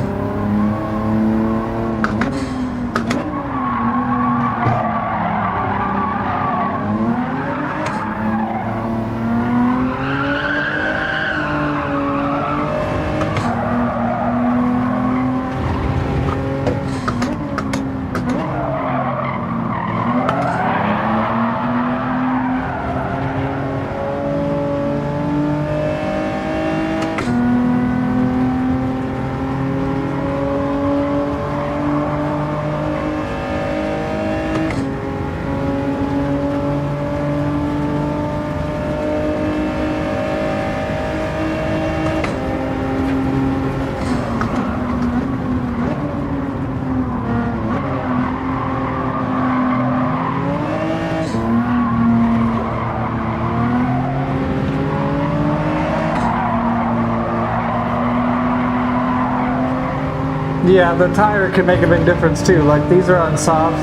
Yeah, the tire can make a big difference too. Like these are on softs,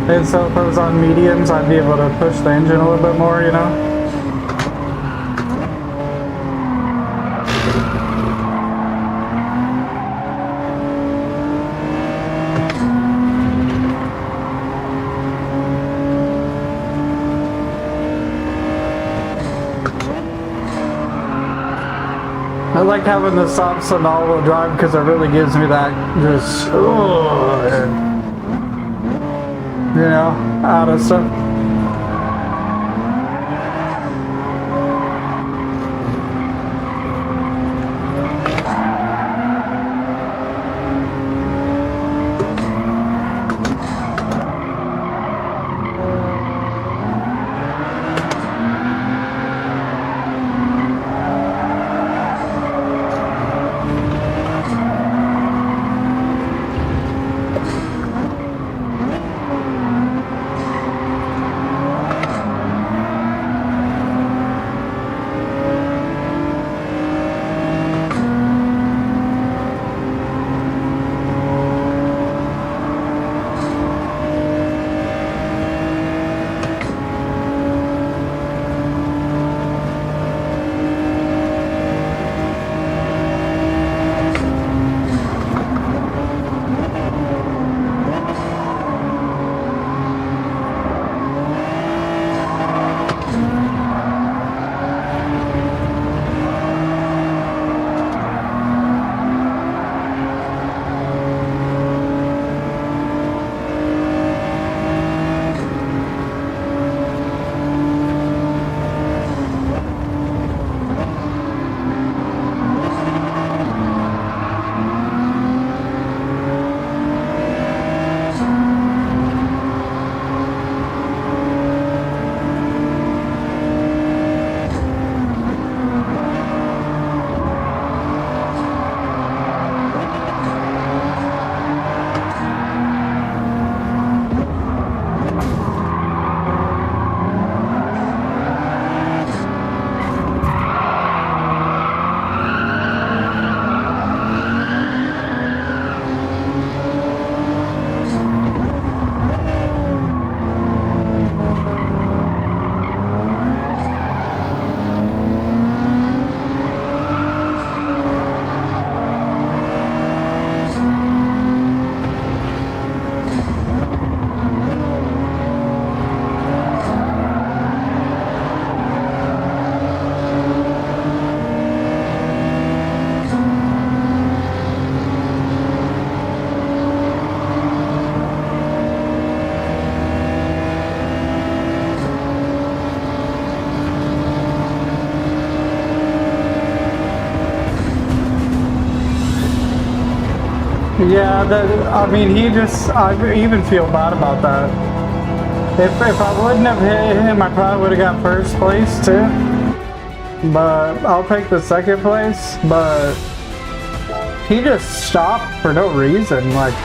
and so if I was on mediums, I'd be able to push the engine a little bit more, you know? I like having the softs on all-wheel drive because it really gives me that just, you know, out of stuff. Yeah, I mean, I even feel bad about that. If I wouldn't have hit him, I probably would have got first place too. But I'll take the second place. But he just stopped for no reason, like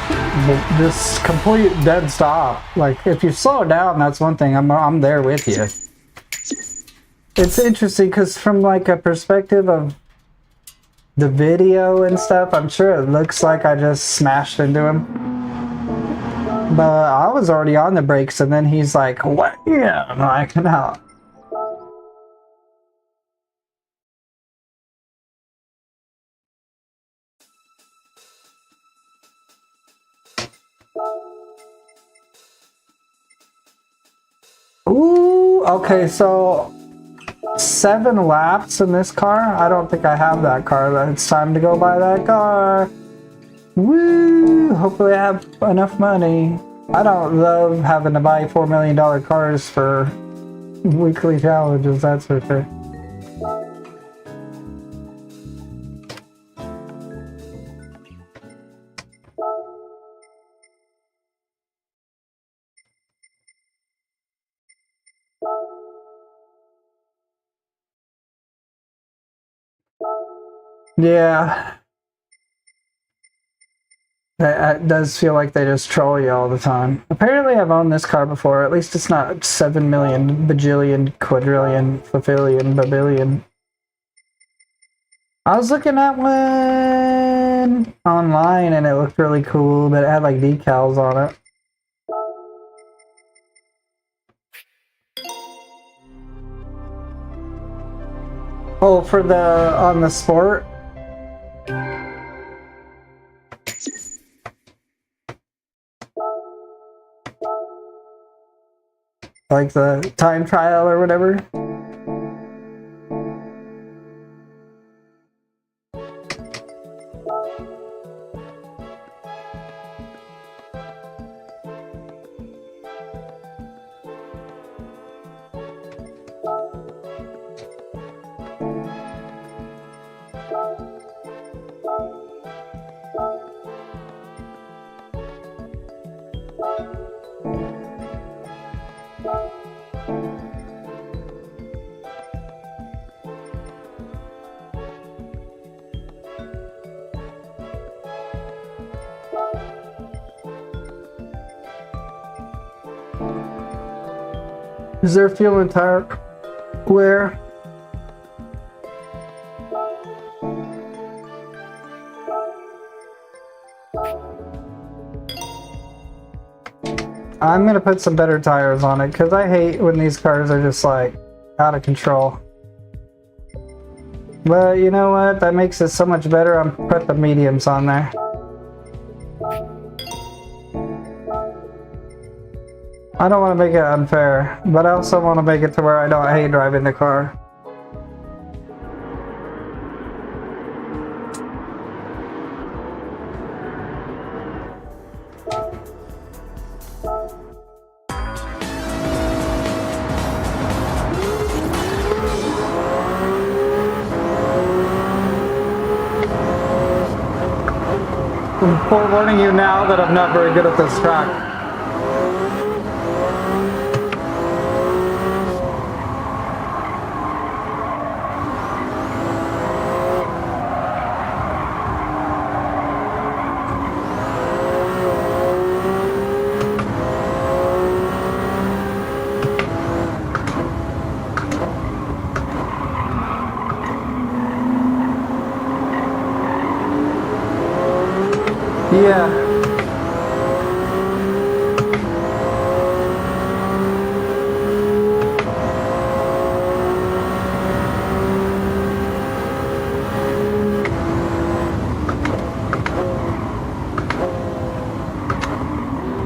just complete dead stop. Like if you slow down, that's one thing. I'm there with you. It's interesting because from like a perspective of the video and stuff, I'm sure it looks like I just smashed into him. But I was already on the brakes, and then he's like, "What? Yeah," I'm like, "No." Ooh, okay, so 7 laps in this car. I don't think I have that car. It's time to go buy that car. Woo! Hopefully I have enough money. I don't love having to buy $4 million cars for weekly challenges, that's for sure. Yeah. It does feel like they just troll you all the time. Apparently I've owned this car before. At least it's not 7 million, bajillion, quadrillion, fafillion, babillion. I was looking at one online and it looked really cool, but it had like decals on it. Oh, for on the Sport? Like the time trial or whatever? Is there fuel and tire wear? I'm gonna put some better tires on it because I hate when these cars are just like out of control. But you know what? That makes it so much better. I'm put the mediums on there. I don't want to make it unfair, but I also want to make it to where I don't hate driving the car. I'm forewarning you now that I'm not very good at this track. Yeah.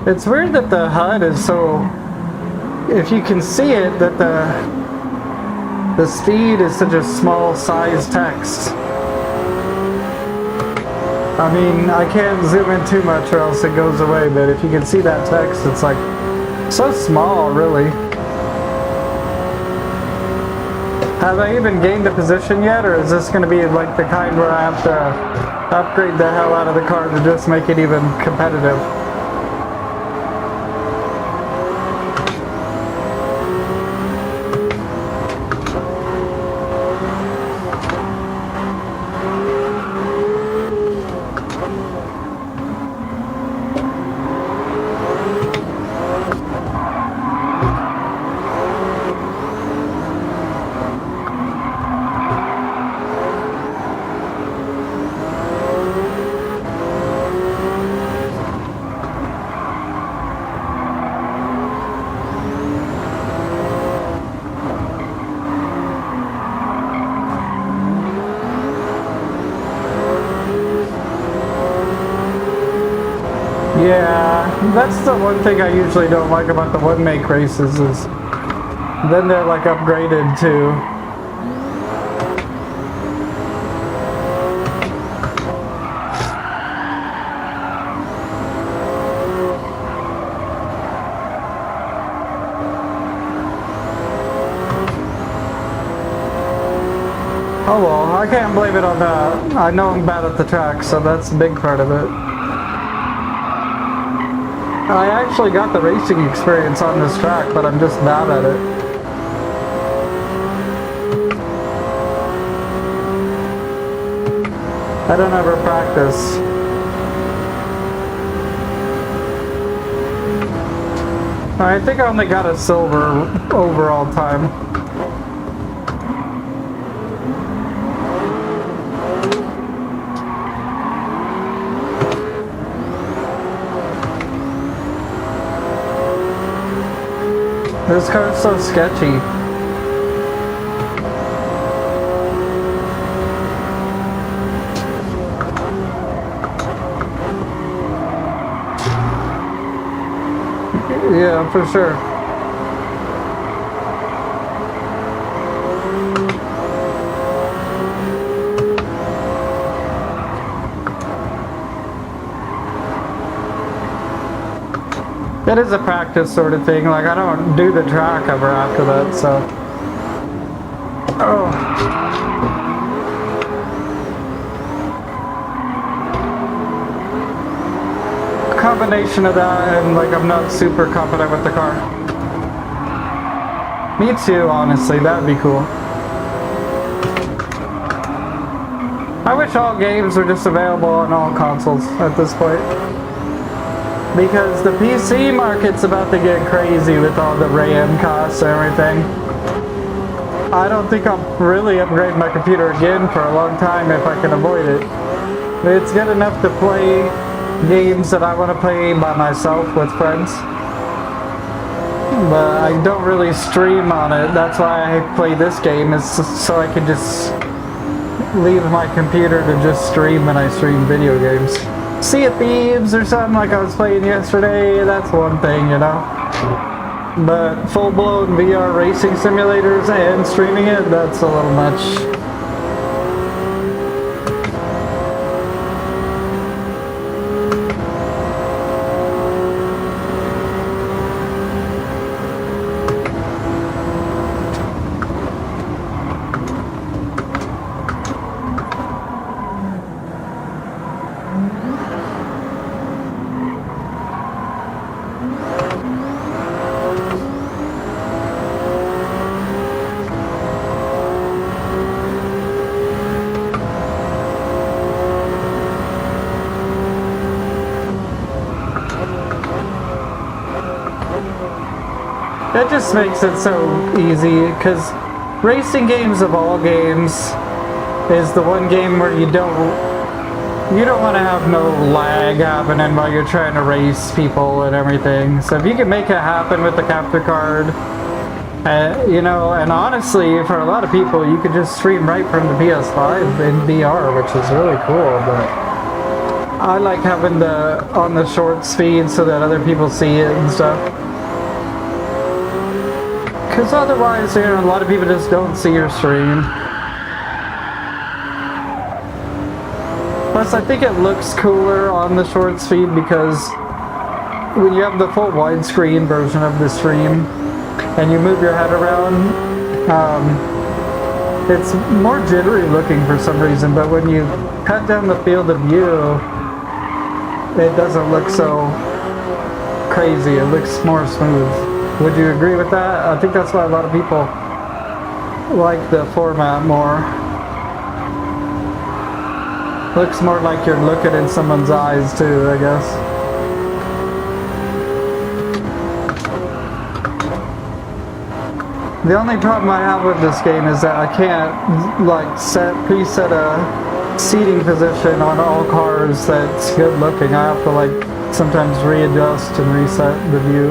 It's weird that the HUD is so, if you can see it, that the speed is such a small size text. I mean, I can't zoom in too much or else it goes away, but if you can see that text, it's like so small, really. Have I even gained a position yet, or is this going to be like the kind where I have to upgrade the hell out of the car to just make it even competitive? Yeah, that's the one thing I usually don't like about the one-make races is then they're like upgraded too. Oh well, I can't blame it on that. I know I'm bad at the track, so that's a big part of it. I actually got the racing experience on this track, but I'm just bad at it. I don't ever practice. I think I only got a silver overall time. This car's so sketchy. Yeah, for sure. It is a practice sort of thing, like I don't do the track ever after that, so. Oh. Combination of that and like I'm not super confident with the car. Me too, honestly, that'd be cool. I wish all games were just available on all consoles at this point. Because the PC market's about to get crazy with all the RAM costs and everything. I don't think I'll really upgrade my computer again for a long time if I can avoid it. It's good enough to play games that I want to play by myself with friends. But I don't really stream on it. That's why I play this game, is so I can just leave my computer to just stream when I stream video games. Sea of Thieves or something like I was playing yesterday, that's one thing, you know. But full-blown VR racing simulators and streaming it, that's a little much. It just makes it so easy, because racing games of all games is the one game where you don't want to have no lag happening while you're trying to race people and everything. So if you can make it happen with the capture card, you know, and honestly, for a lot of people, you could just stream right from the PS5 in VR, which is really cool. But I like having the on the short speed so that other people see it and stuff. Because otherwise, you know, a lot of people just don't see your stream. Plus, I think it looks cooler on the short speed because when you have the full widescreen version of the stream and you move your head around, It's more jittery looking for some reason, but when you cut down the field of view, it doesn't look so crazy. It looks more smooth. Would you agree with that? I think that's why a lot of people like the format more. Looks more like you're looking in someone's eyes too, I guess. The only problem I have with this game is that I can't like preset a seating position on all cars that's good looking. I have to like sometimes readjust and reset the view.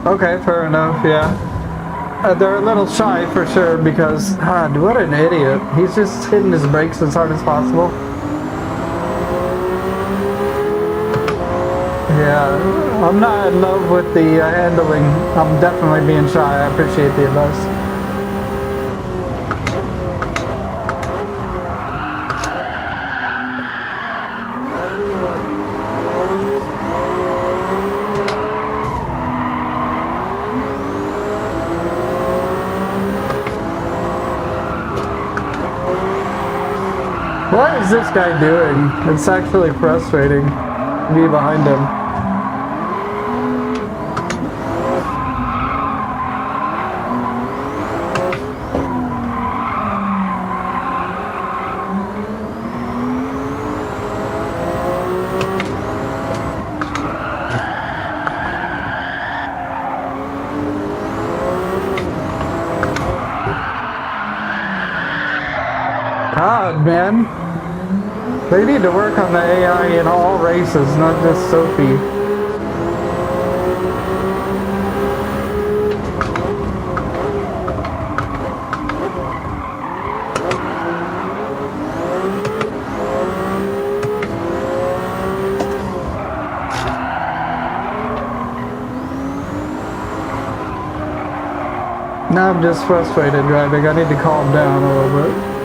Okay, fair enough, yeah. They're a little shy for sure because, God, what an idiot. He's just hitting his brakes as hard as possible. Yeah, I'm not in love with the handling. I'm definitely being shy. I appreciate the advice. What is this guy doing? It's actually frustrating to be behind him. God, man. They need to work on the AI in all races, not just Sophie. Now I'm just frustrated driving. I need to calm down a little bit.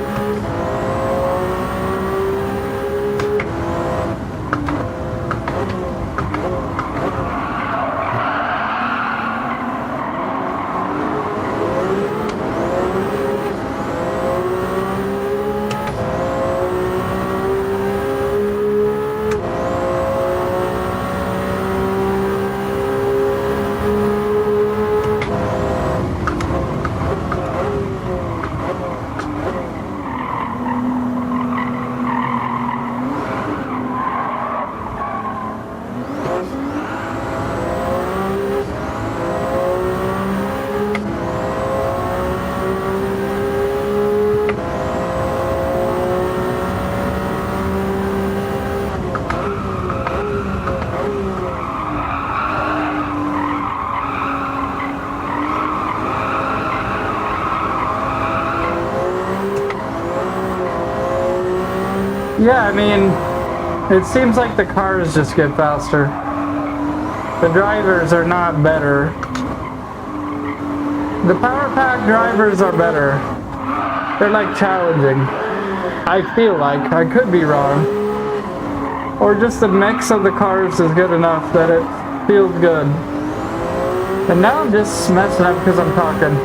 Yeah, I mean, it seems like the cars just get faster. The drivers are not better. The power pack drivers are better. They're like challenging. I feel like. I could be wrong. Or just the mix of the cars is good enough that it feels good. And now I'm just messing up because I'm talking.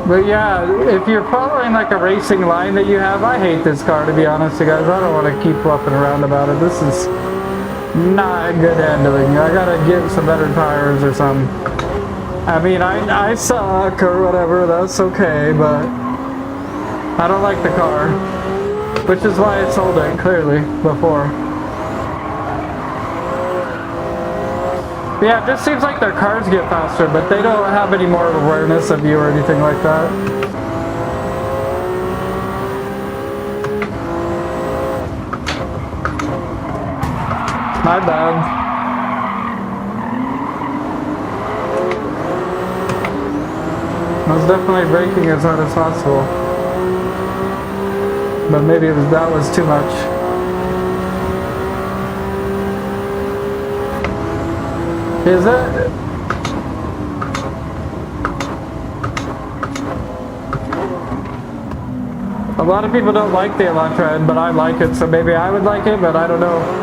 But yeah, if you're following like a racing line that you have, I hate this car, to be honest, you guys. I don't want to keep fluffing around about it. This is not good handling. I gotta get some better tires or something. I mean, I suck or whatever, that's okay, but I don't like the car. Which is why I sold it, clearly, before. Yeah, it just seems like their cars get faster, but they don't have any more awareness of you or anything like that. My bad. I was definitely braking as hard as possible. But maybe that was too much. Is it? lot of people don't like the Electra, but I like it, so maybe I would like it, but I don't know.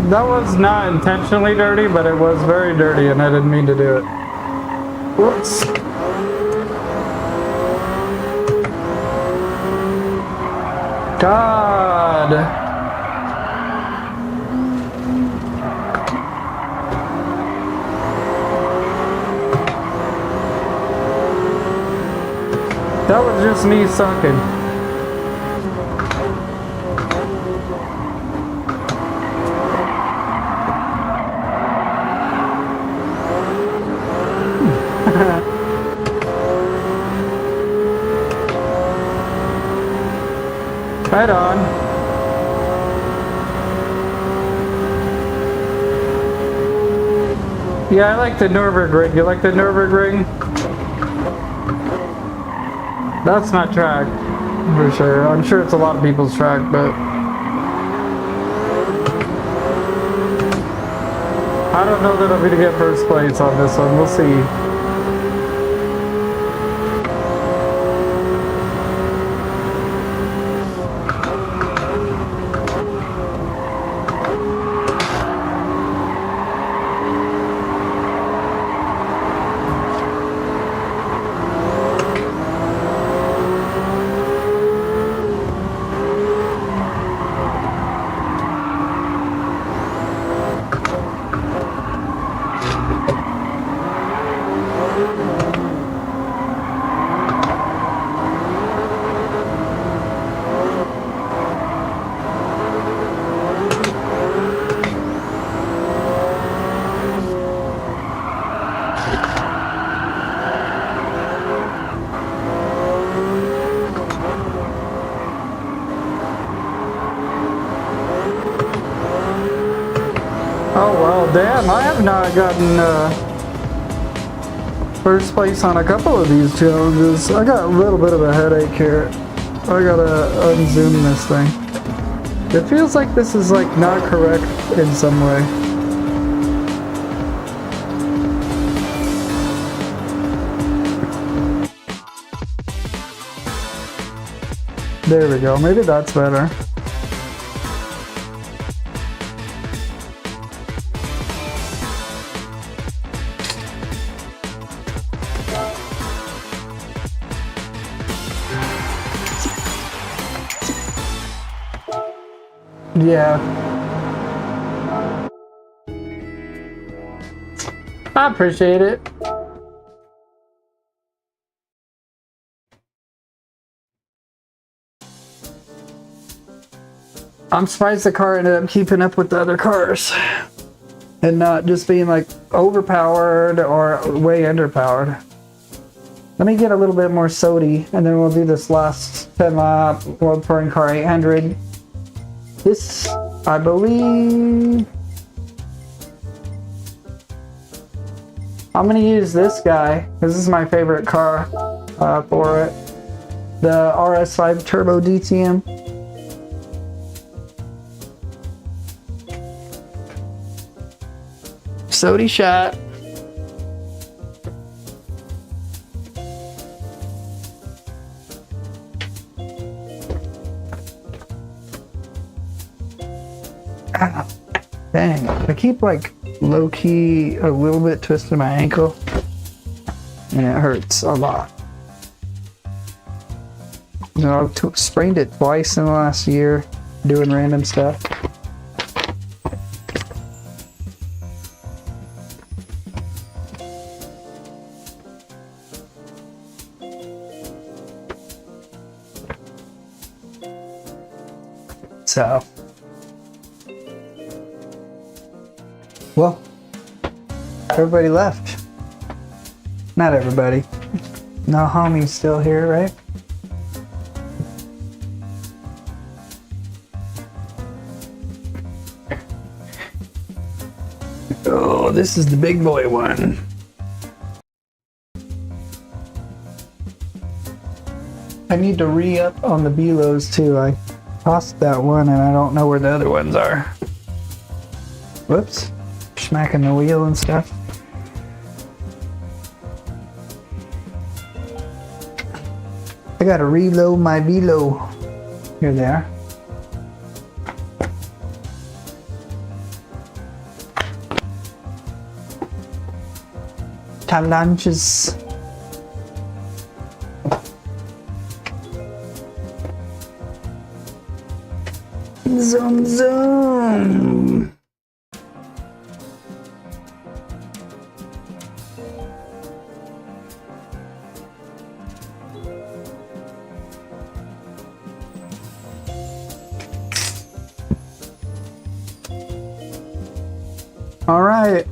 That was not intentionally dirty, but it was very dirty and I didn't mean to do it. Whoops. God. That was just me sucking. Right on. Yeah, I like the Nürburgring. You like the Nürburgring? That's not track, for sure. I'm sure it's a lot of people's track, but I don't know that I'm going to get first place on this one. We'll see. Oh well, damn, I have not gotten first place on a couple of these challenges. I got a little bit of a headache here. I gotta unzoom this thing. It feels like this is like not correct in some way. There we go, maybe that's better. Yeah. I appreciate it. I'm surprised the car ended up keeping up with the other cars and not just being like overpowered or way underpowered. Let me get a little bit more sody and then we'll do this last 10 lap World Touring Car 800. This, I believe, I'm going to use this guy, because this is my favorite car for it. The RS5 Turbo DTM. Sody shot. Ah, dang, I keep like low-key a little bit twisted my ankle, and it hurts a lot. You know, I've sprained it twice in the last year doing random stuff. So, well, everybody left. Not everybody. No homie's still here, right? Oh, this is the big boy one. I need to re-up on the belos too. I tossed that one and I don't know where the other ones are. Whoops. Smacking the wheel and stuff. I gotta reload my velo. Here they are. Challenges. Zoom, zoom. All right.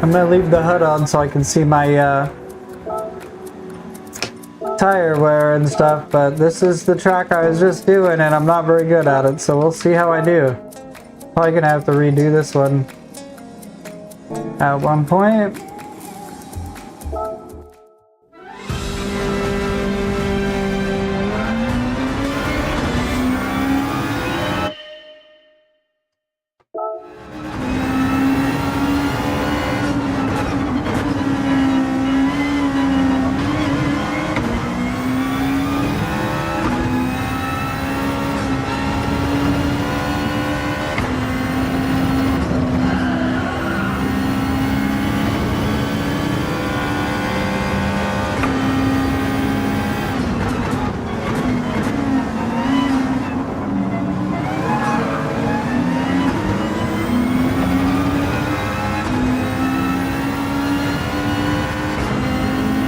I'm gonna leave the HUD on so I can see my tire wear and stuff, but this is the track I was just doing and I'm not very good at it, so we'll see how I do. Probably gonna have to redo this one at one point.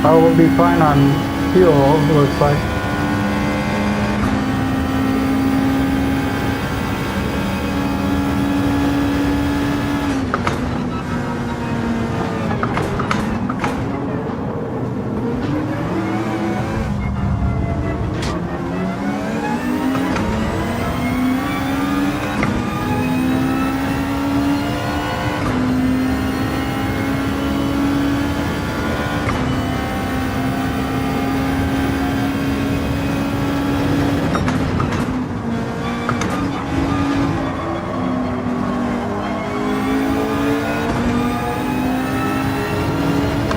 Oh, we'll be fine on fuel, looks like.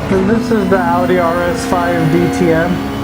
And this is the Audi RS5 DTM.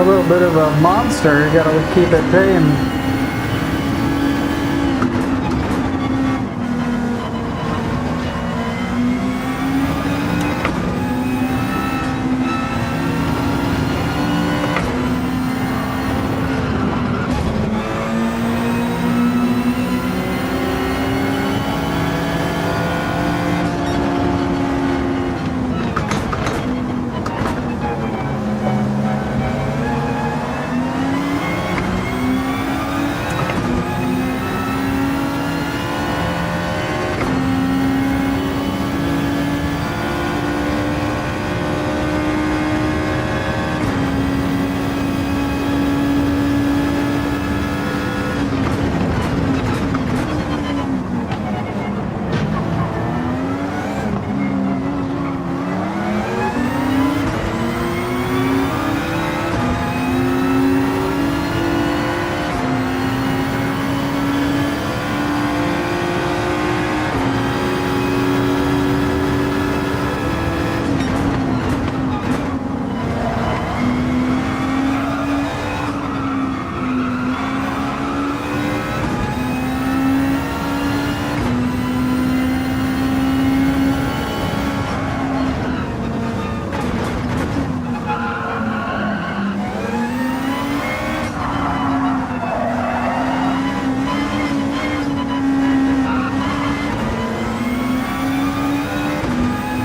a little bit of a monster. You gotta keep it tame.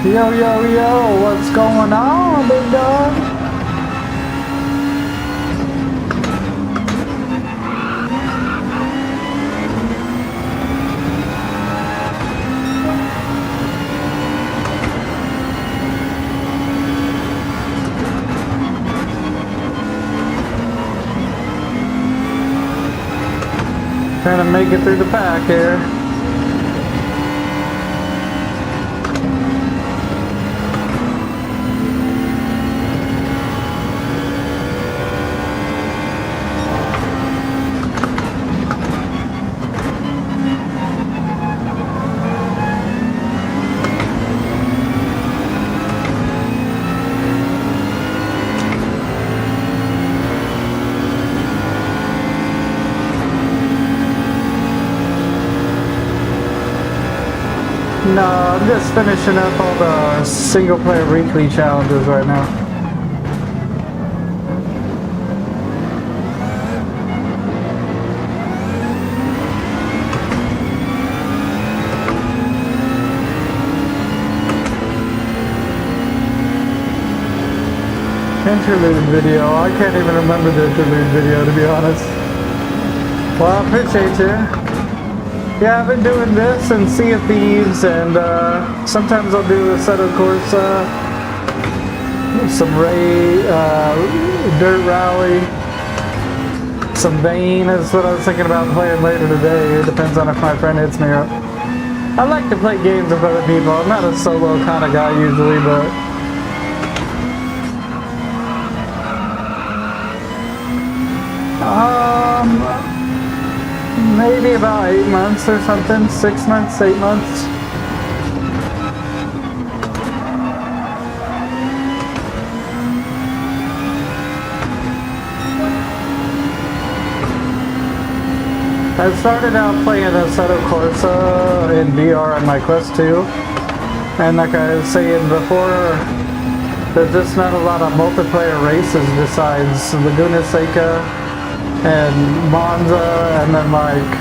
Yo, yo, yo, what's going on, big dog? Trying to make it through the pack here. No, I'm just finishing up all the single player weekly challenges right now. Interlude video. I can't even remember the interlude video, to be honest. Well, I appreciate you. Yeah, I've been doing this and Sea of Thieves, and sometimes I'll do a set of course, some dirt rally, some Vane is what I was thinking about playing later today. It depends on if my friend hits me up. I like to play games with other people. I'm not a solo kind of guy usually, but maybe about 8 months or something. 6 months, 8 months. I started out playing Assetto Corsa in VR on my Quest 2, and like I was saying before, there's just not a lot of multiplayer races besides Laguna Seca and Monza, and then like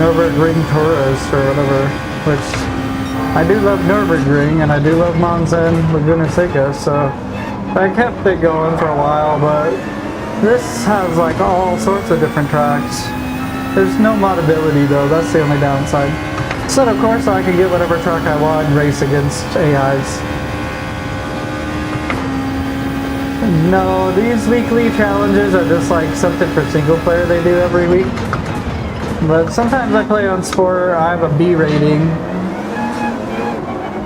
Nürburgring Tourist or whatever, which I do love Nürburgring and I do love Monza and Laguna Seca, so I kept it going for a while. But this has like all sorts of different tracks. There's no modability though, that's the only downside. So of course I can get whatever track I want and race against AIs. No, these weekly challenges are just like something for single player they do every week. But sometimes I play on sport. I have a B rating,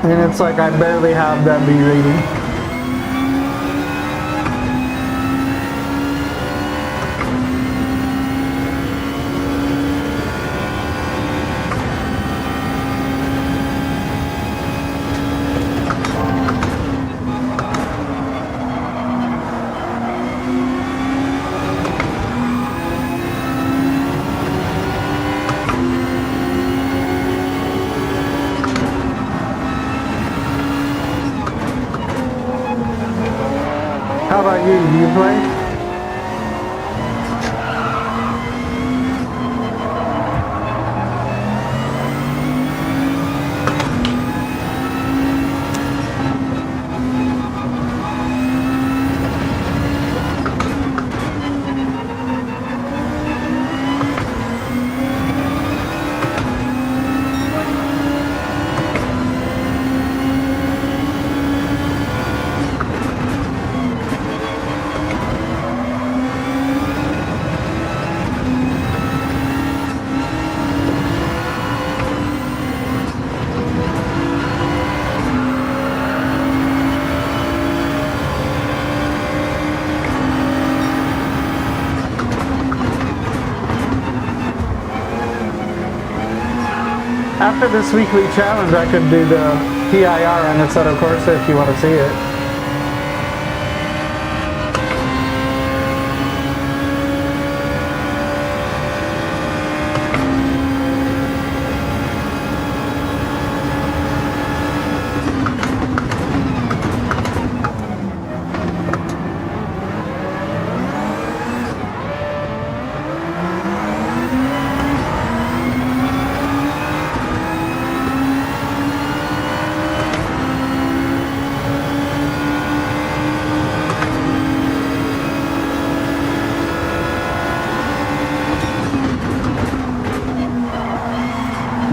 and it's like I barely have that B rating. gameplay. After this weekly challenge, I could do the PIR on Assetto Corsa if you want to see it.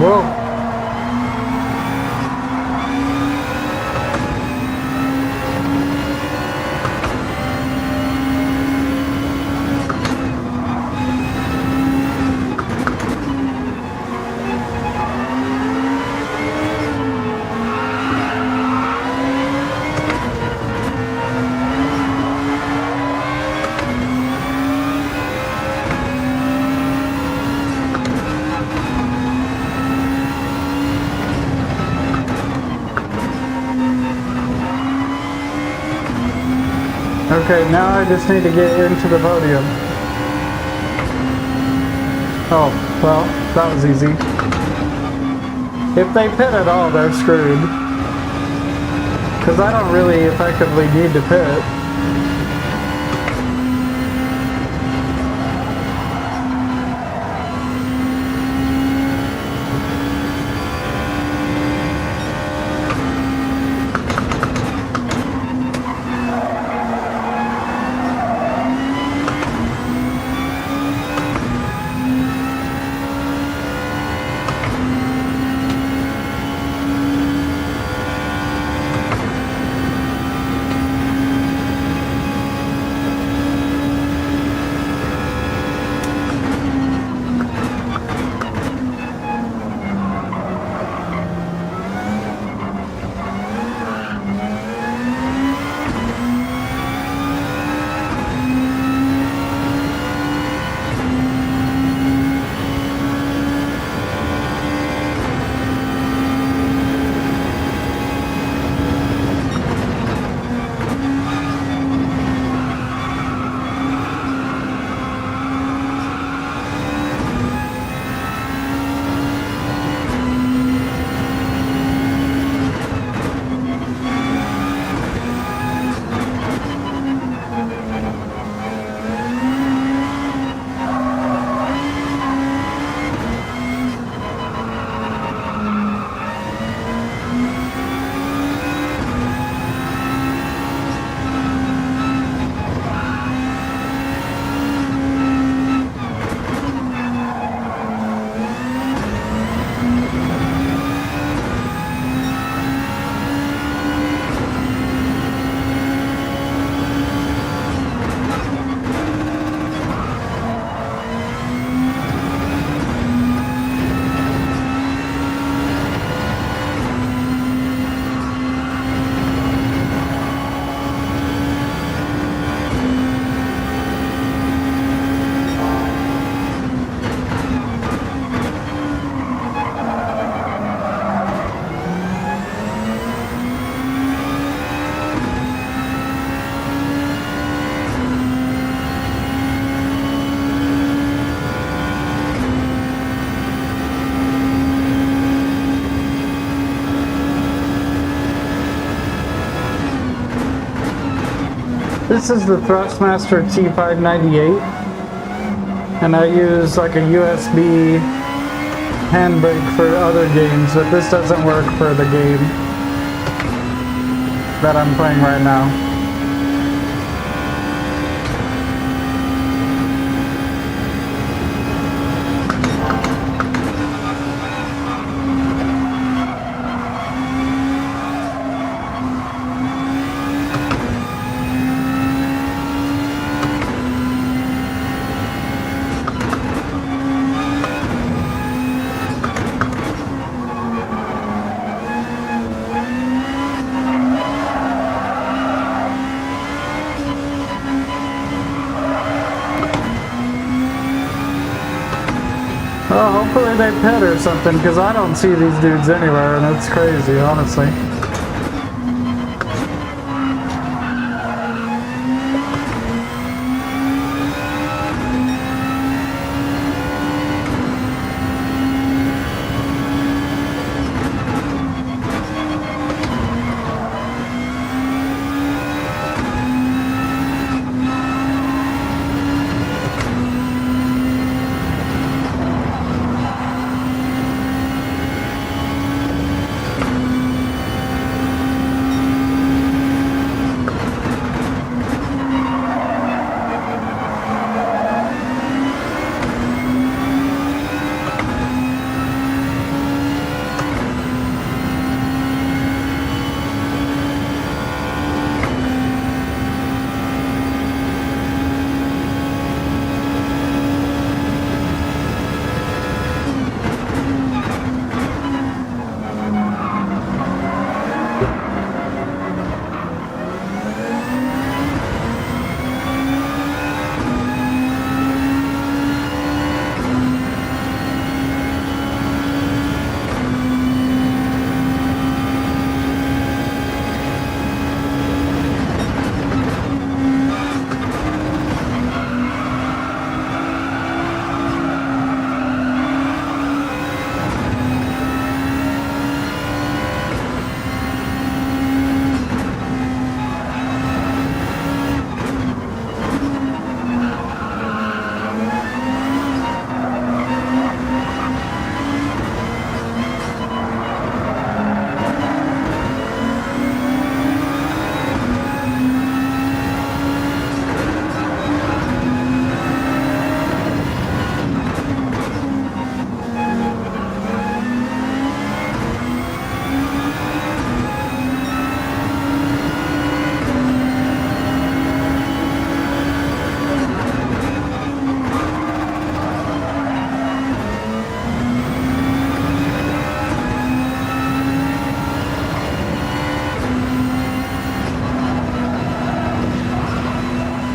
Whoa. Okay, now I just need to get into the podium. Oh, well, that was easy. If they pit at all, they're screwed. Because I don't really effectively need to pit. This is the Thrustmaster T598, and I use like a USB handbrake for other games, but this doesn't work for the game that I'm playing right now. Oh, hopefully they pet or something, because I don't see these dudes anywhere, and it's crazy, honestly.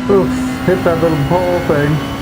Oof, hit that little pole thing.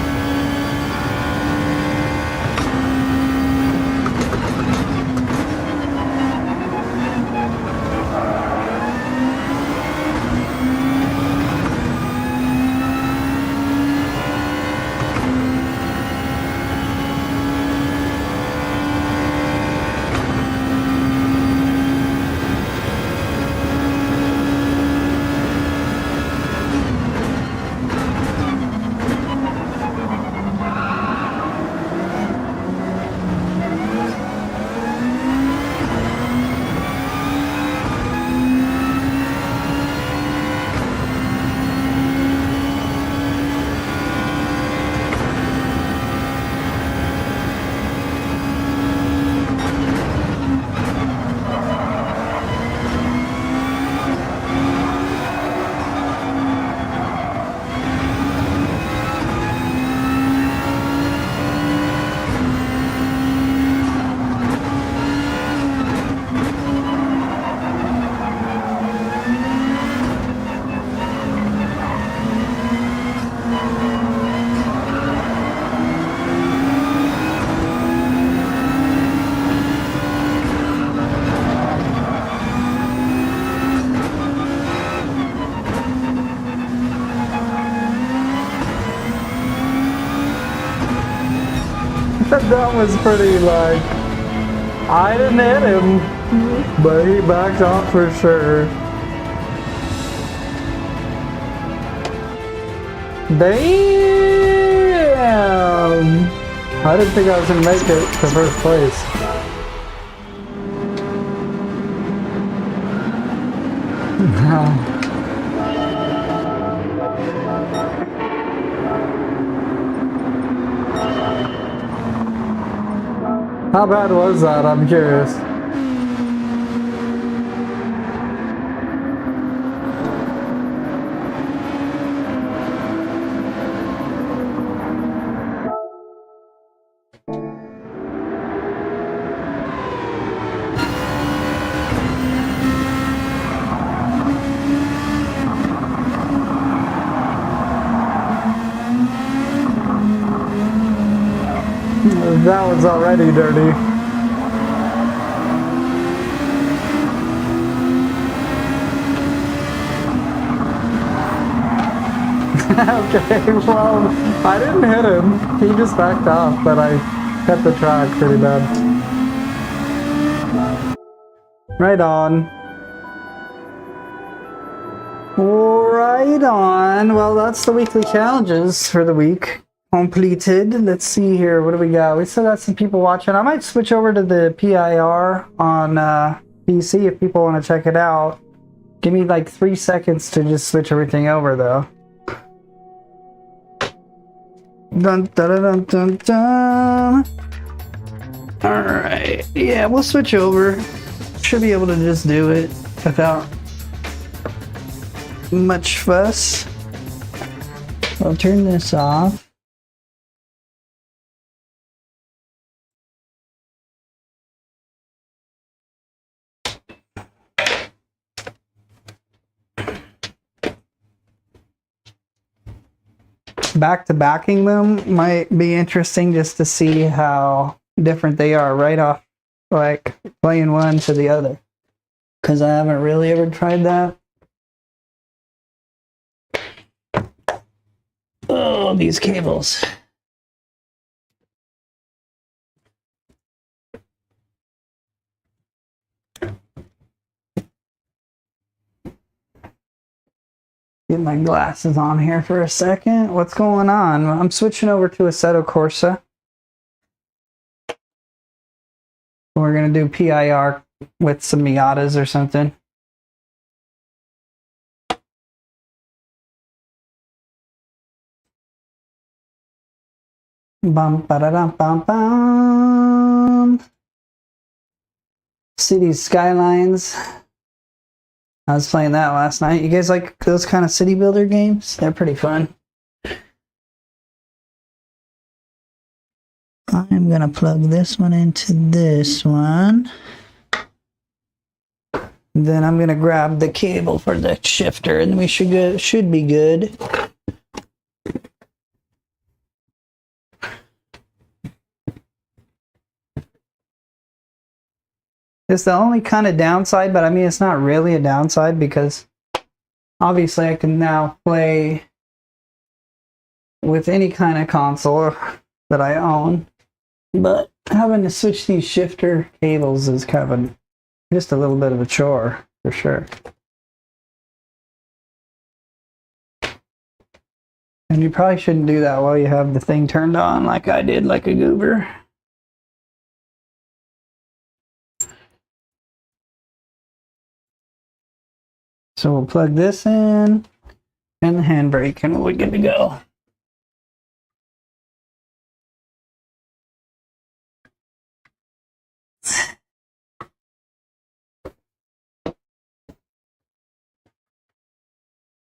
That was pretty, like, I didn't hit him, but he backed off for sure. Damn! I didn't think I was gonna make it to first place. How bad was that? I'm curious. That was already dirty. Okay, well, I didn't hit him. He just backed off, but I cut the track pretty bad. Right on. Right on. Well, that's the weekly challenges for the week. Completed. Let's see here. What do we got? We still got some people watching. I might switch over to the PIR on PC if people want to check it out. Give me like 3 seconds to just switch everything over though. Dun, dun, dun, dun, dun. Alright. Yeah, we'll switch over. Should be able to just do it without much fuss. I'll turn this off. Back to backing them might be interesting just to see how different they are right off, like playing one to the other, because I haven't really ever tried that. Oh, these cables. Get my glasses on here for a second. What's going on? I'm switching over to Assetto Corsa. We're going to do PIR with some Miatas or something. Bum ba da dum bum bum. Cities Skylines. I was playing that last night. You guys like those kind of city builder games? They're pretty fun. I'm gonna plug this one into this one. Then I'm gonna grab the cable for the shifter, and we should be good. It's the only kind of downside, but I mean, it's not really a downside because obviously I can now play with any kind of console that I own, but having to switch these shifter cables is kind of just a little bit of a chore for sure. And you probably shouldn't do that while you have the thing turned on like I did, like a goober. So we'll plug this in and the handbrake and we're good to go.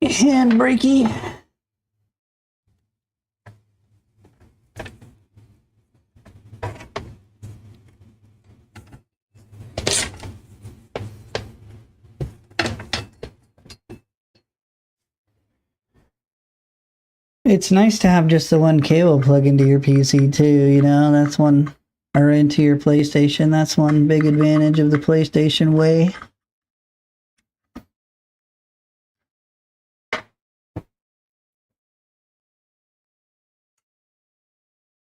Handbrakey. It's nice to have just the one cable plug into your PC too, you know, that's one, or into your PlayStation. That's one big advantage of the PlayStation way.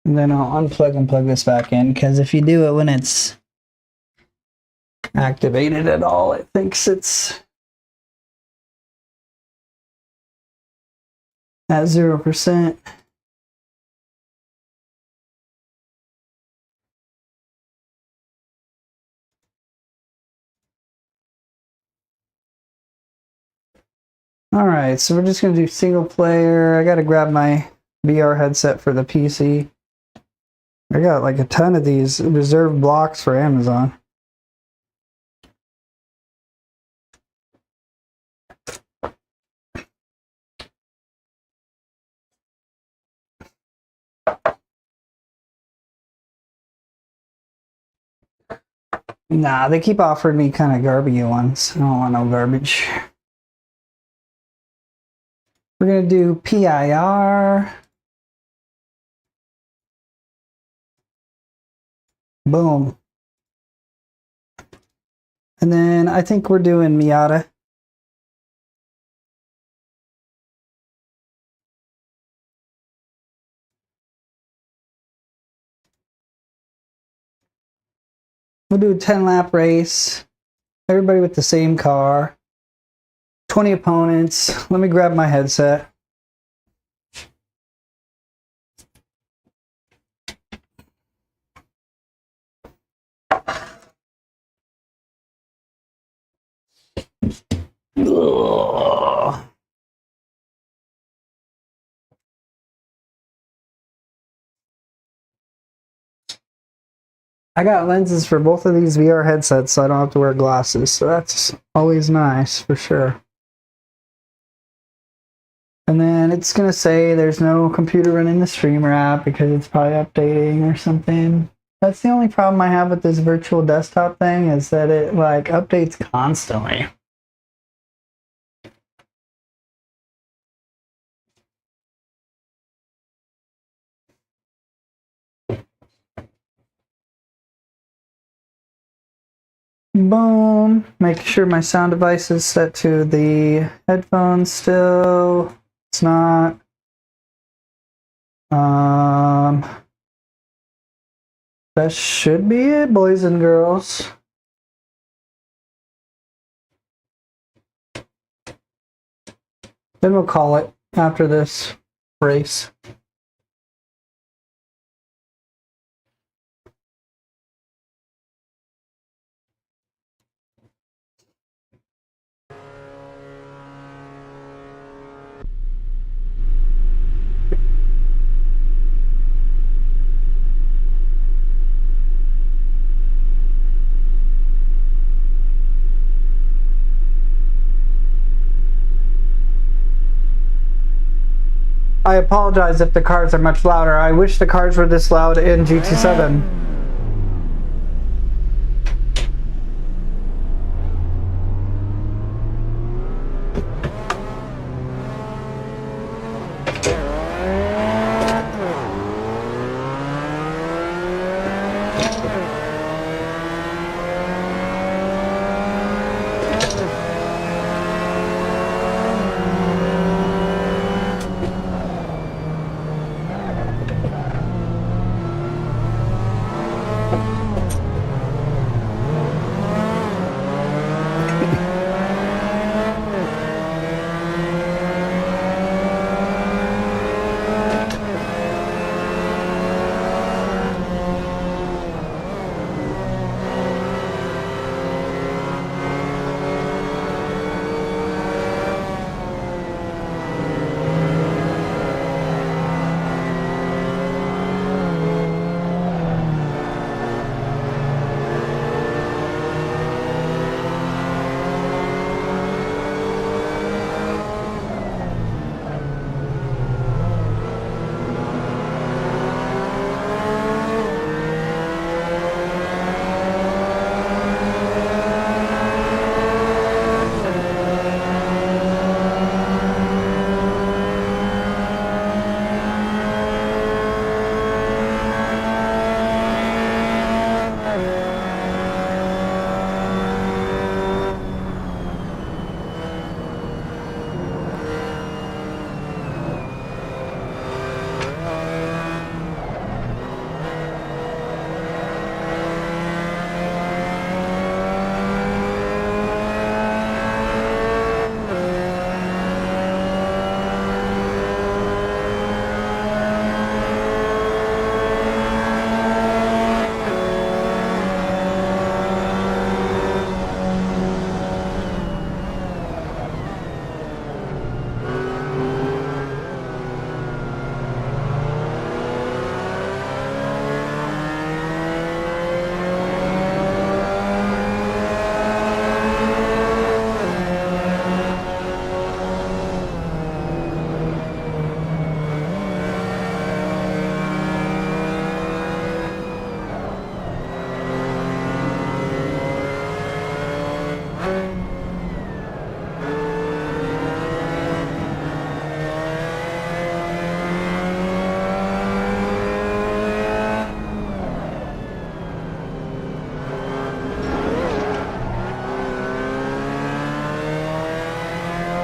And then I'll unplug and plug this back in, because if you do it when it's activated at all, it thinks it's at 0%. Alright, so we're just going to do single player. I got to grab my VR headset for the PC. I got like a ton of these reserved blocks for Amazon. Nah, they keep offering me kind of garbagey ones. I don't want no garbage. We're going to do PIR. Boom. And then I think we're doing Miata. We'll do a 10-lap race. Everybody with the same car. 20 opponents. Let me grab my headset. Ugh. I got lenses for both of these VR headsets, so I don't have to wear glasses, so that's always nice for sure. And then it's gonna say there's no computer running the streamer app because it's probably updating or something. That's the only problem I have with this virtual desktop thing, is that it like updates constantly. Boom. Make sure my sound device is set to the headphones still. It's not. That should be it, boys and girls. Then we'll call it after this race. I apologize if the cars are much louder. I wish the cars were this loud in GT7.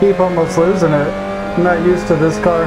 keep almost losing it. I'm not used to this car.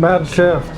Bad shift.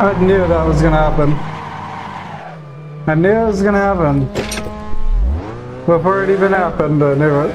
I knew that was gonna happen. I knew it was gonna happen. Before it even happened, I knew it.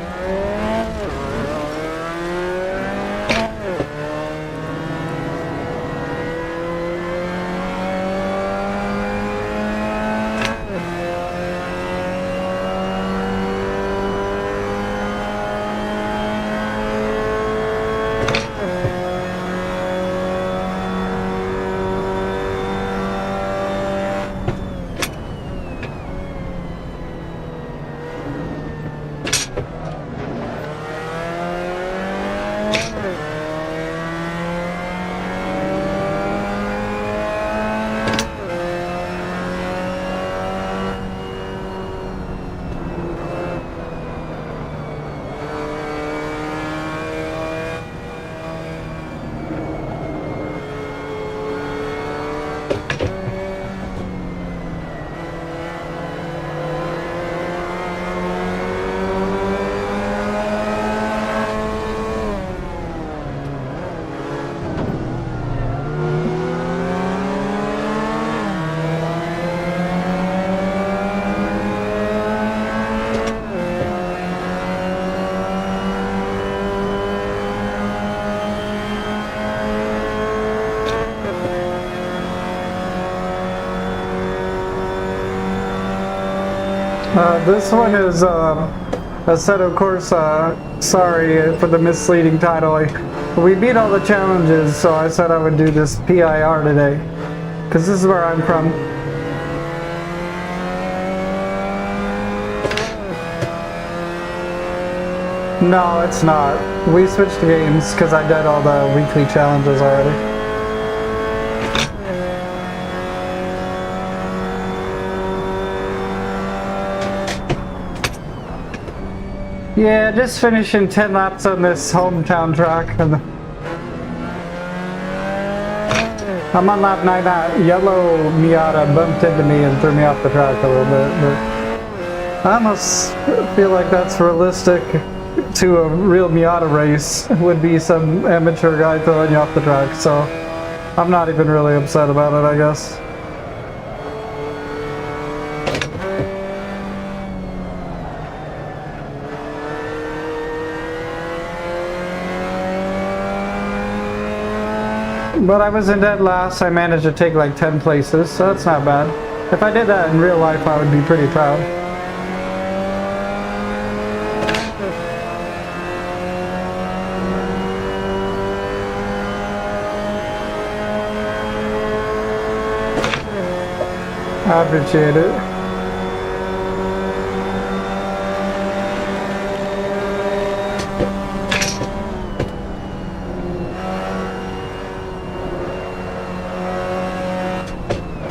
This one is a set of course, sorry for the misleading title. We beat all the challenges, so I said I would do this PIR today, because this is where I'm from. No, it's not. We switched games because I did all the weekly challenges already. Yeah, just finishing 10 laps on this hometown track. And I'm on lap 9. That yellow Miata bumped into me and threw me off the track a little bit. But I almost feel like that's realistic to a real Miata race. Would be some amateur guy throwing you off the track. So I'm not even really upset about it, I guess. But I was in dead last. I managed to take like 10 places, so that's not bad. If I did that in real life, I would be pretty proud. I appreciate it.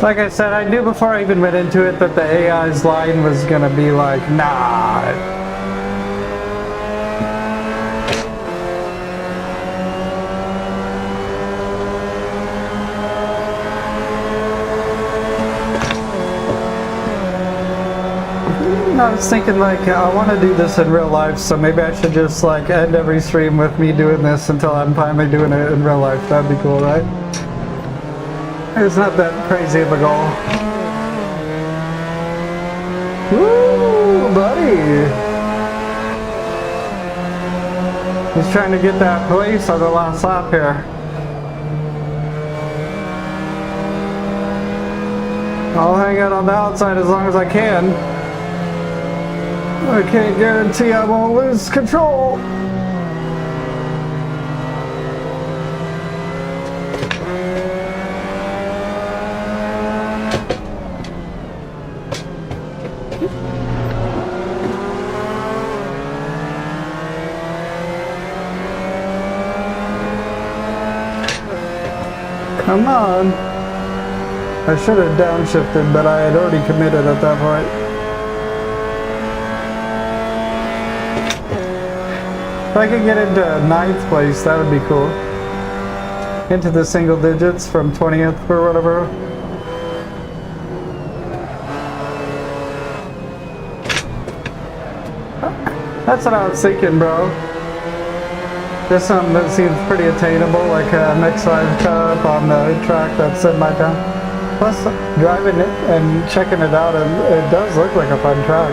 Like I said, I knew before I even went into it that the AI's line was gonna be like, nah. I was thinking like, I want to do this in real life, so maybe I should just like end every stream with me doing this until I'm finally doing it in real life. That'd be cool, right? It's not that crazy of a goal. Woo, buddy! He's trying to get that place on the last lap here. I'll hang out on the outside as long as I can. I can't guarantee I won't lose control. Come on. I should have downshifted, but I had already committed at that point. If I could get into 9th place, that would be cool. Into the single digits from 20th or whatever. That's what I was thinking, bro. Just something that seems pretty attainable, like a X5 Cup on the track that's in my town. Plus, driving it and checking it out, and it does look like a fun track.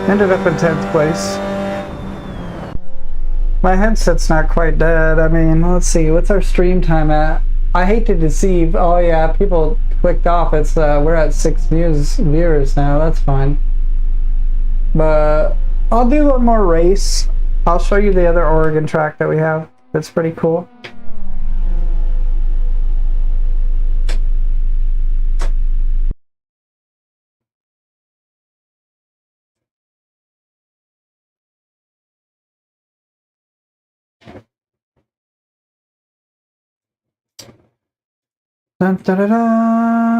Ended up in 10th place. My headset's not quite dead. I mean, let's see, what's our stream time at? I hate to deceive. Oh yeah, people clicked off. It's we're at 6 viewers now. That's fine. But I'll do one more race. I'll show you the other Oregon track that we have. That's pretty cool. Dun, dun, dun, dun.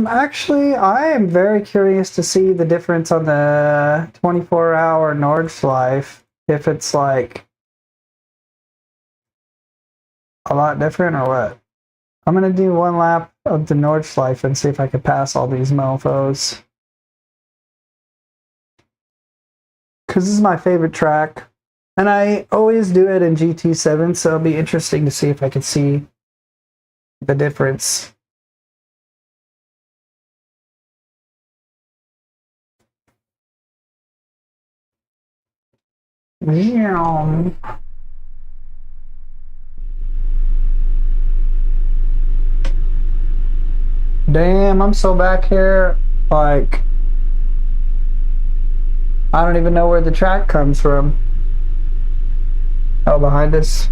Actually, I am very curious to see the difference on the 24-hour Nordschleife. If it's like a lot different or what. I'm gonna do one lap of the Nordschleife and see if I can pass all these mofos. Cause this is my favorite track. And I always do it in GT7, so it'll be interesting to see if I can see the difference. Yeah. Damn, I'm so back here, like, I don't even know where the track comes from. Oh, behind us.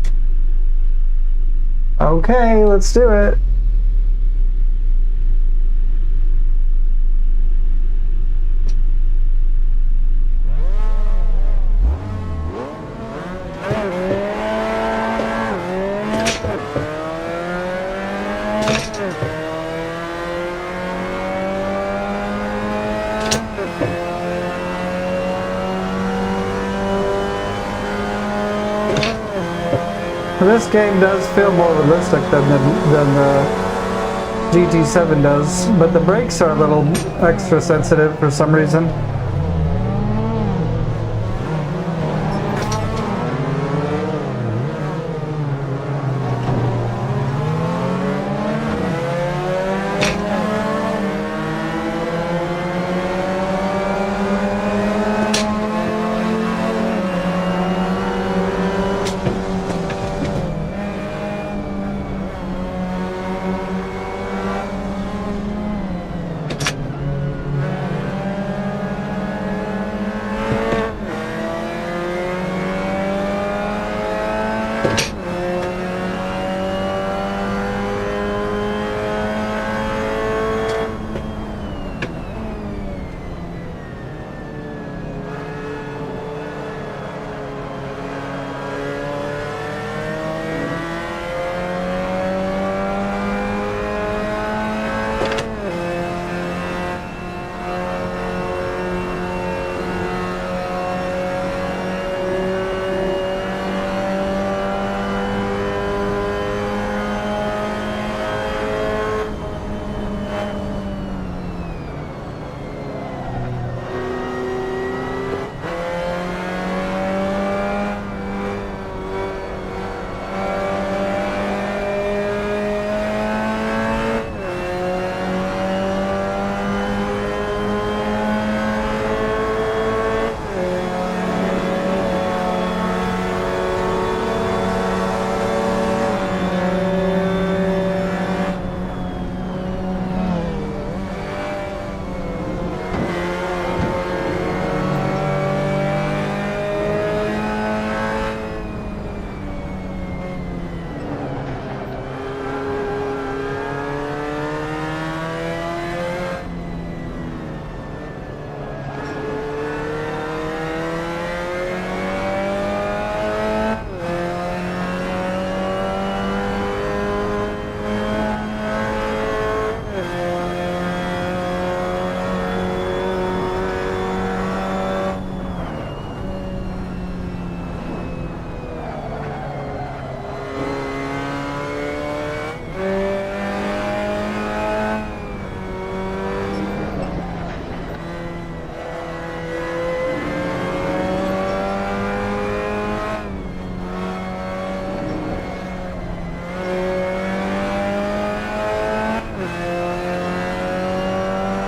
Okay, let's do it. This game does feel more realistic than the GT7 does, but the brakes are a little extra sensitive for some reason.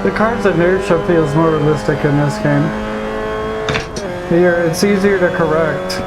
The car's inertia feels more realistic in this game. Here, it's easier to correct.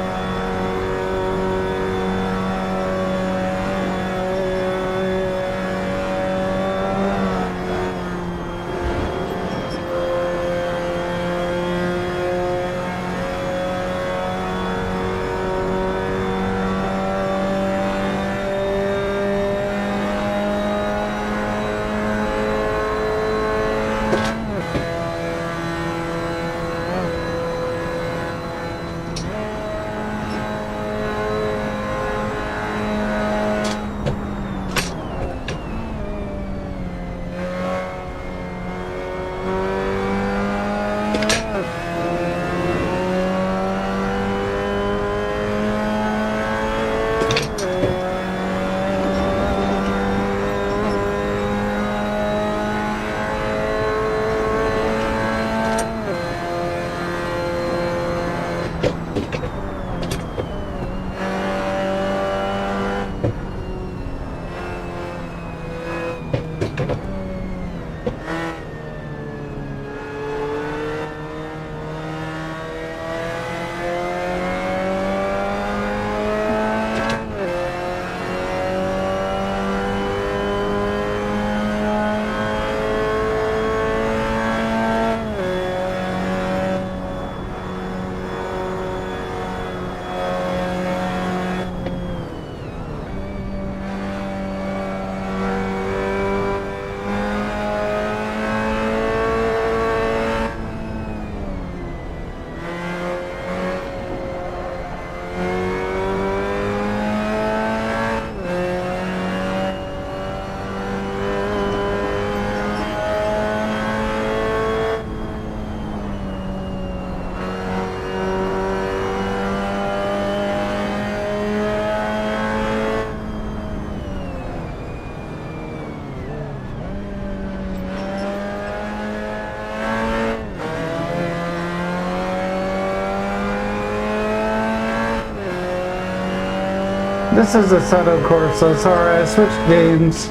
This is a Assetto Corsa. Sorry, I switched games.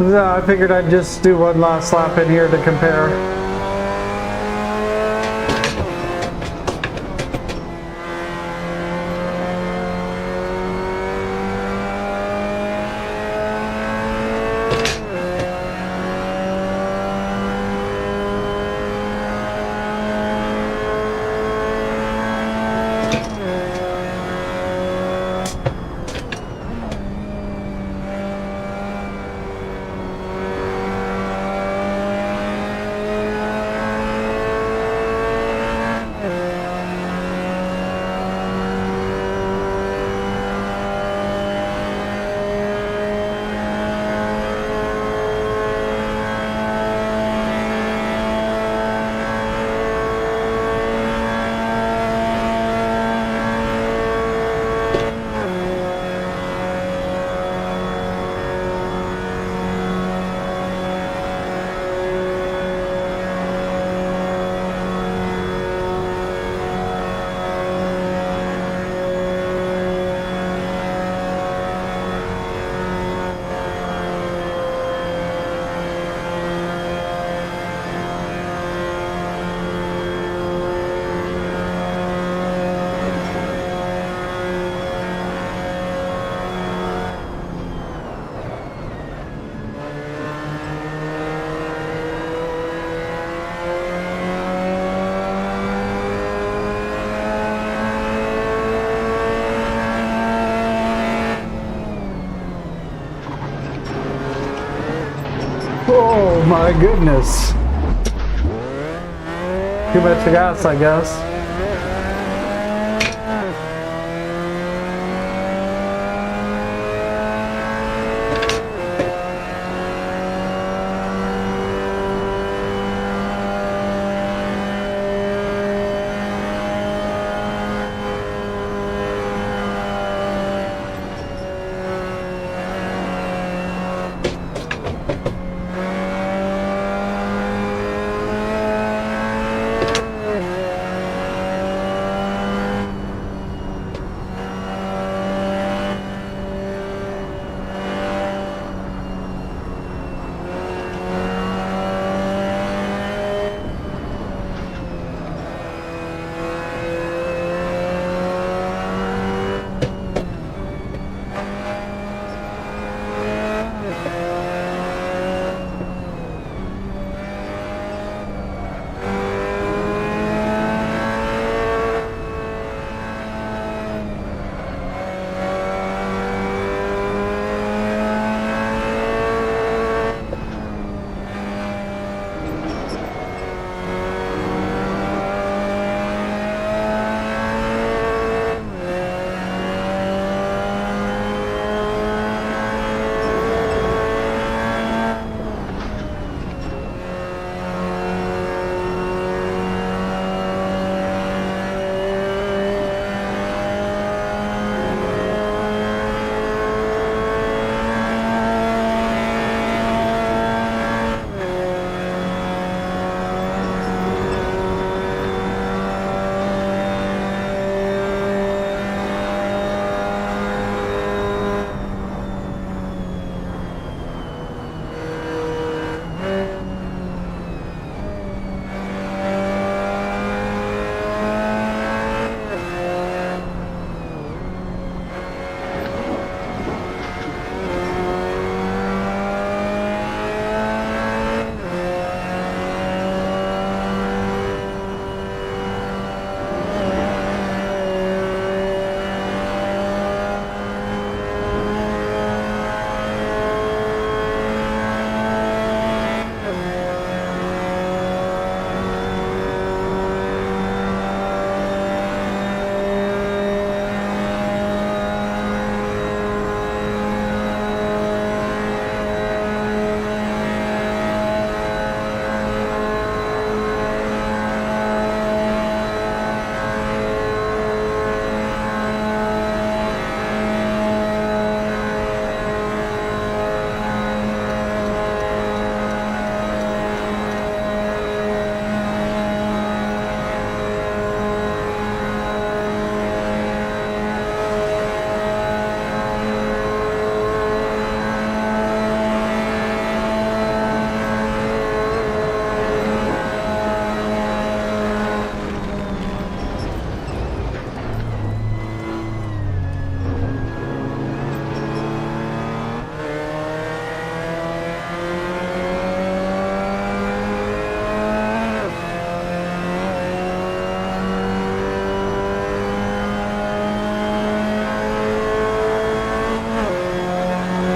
I figured I'd just do one last lap in here to compare. Oh my goodness. Too much gas, I guess.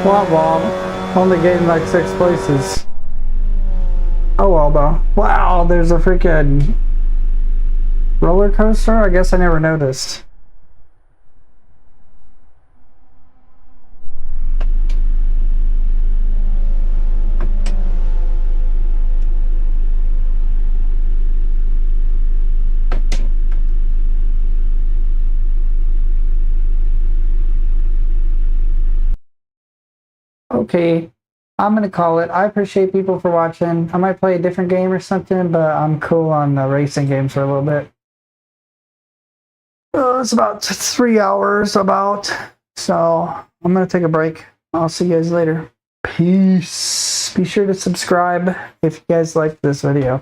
Womp womp. Only gained like 6 places. Oh well though. Wow, there's a freaking roller coaster? I guess I never noticed. Okay, I'm gonna call it. I appreciate people for watching. I might play a different game or something, but I'm cool on the racing games for a little bit. It's about 3 hours about, so I'm gonna take a break. I'll see you guys later. Peace. Be sure to subscribe if you guys like this video.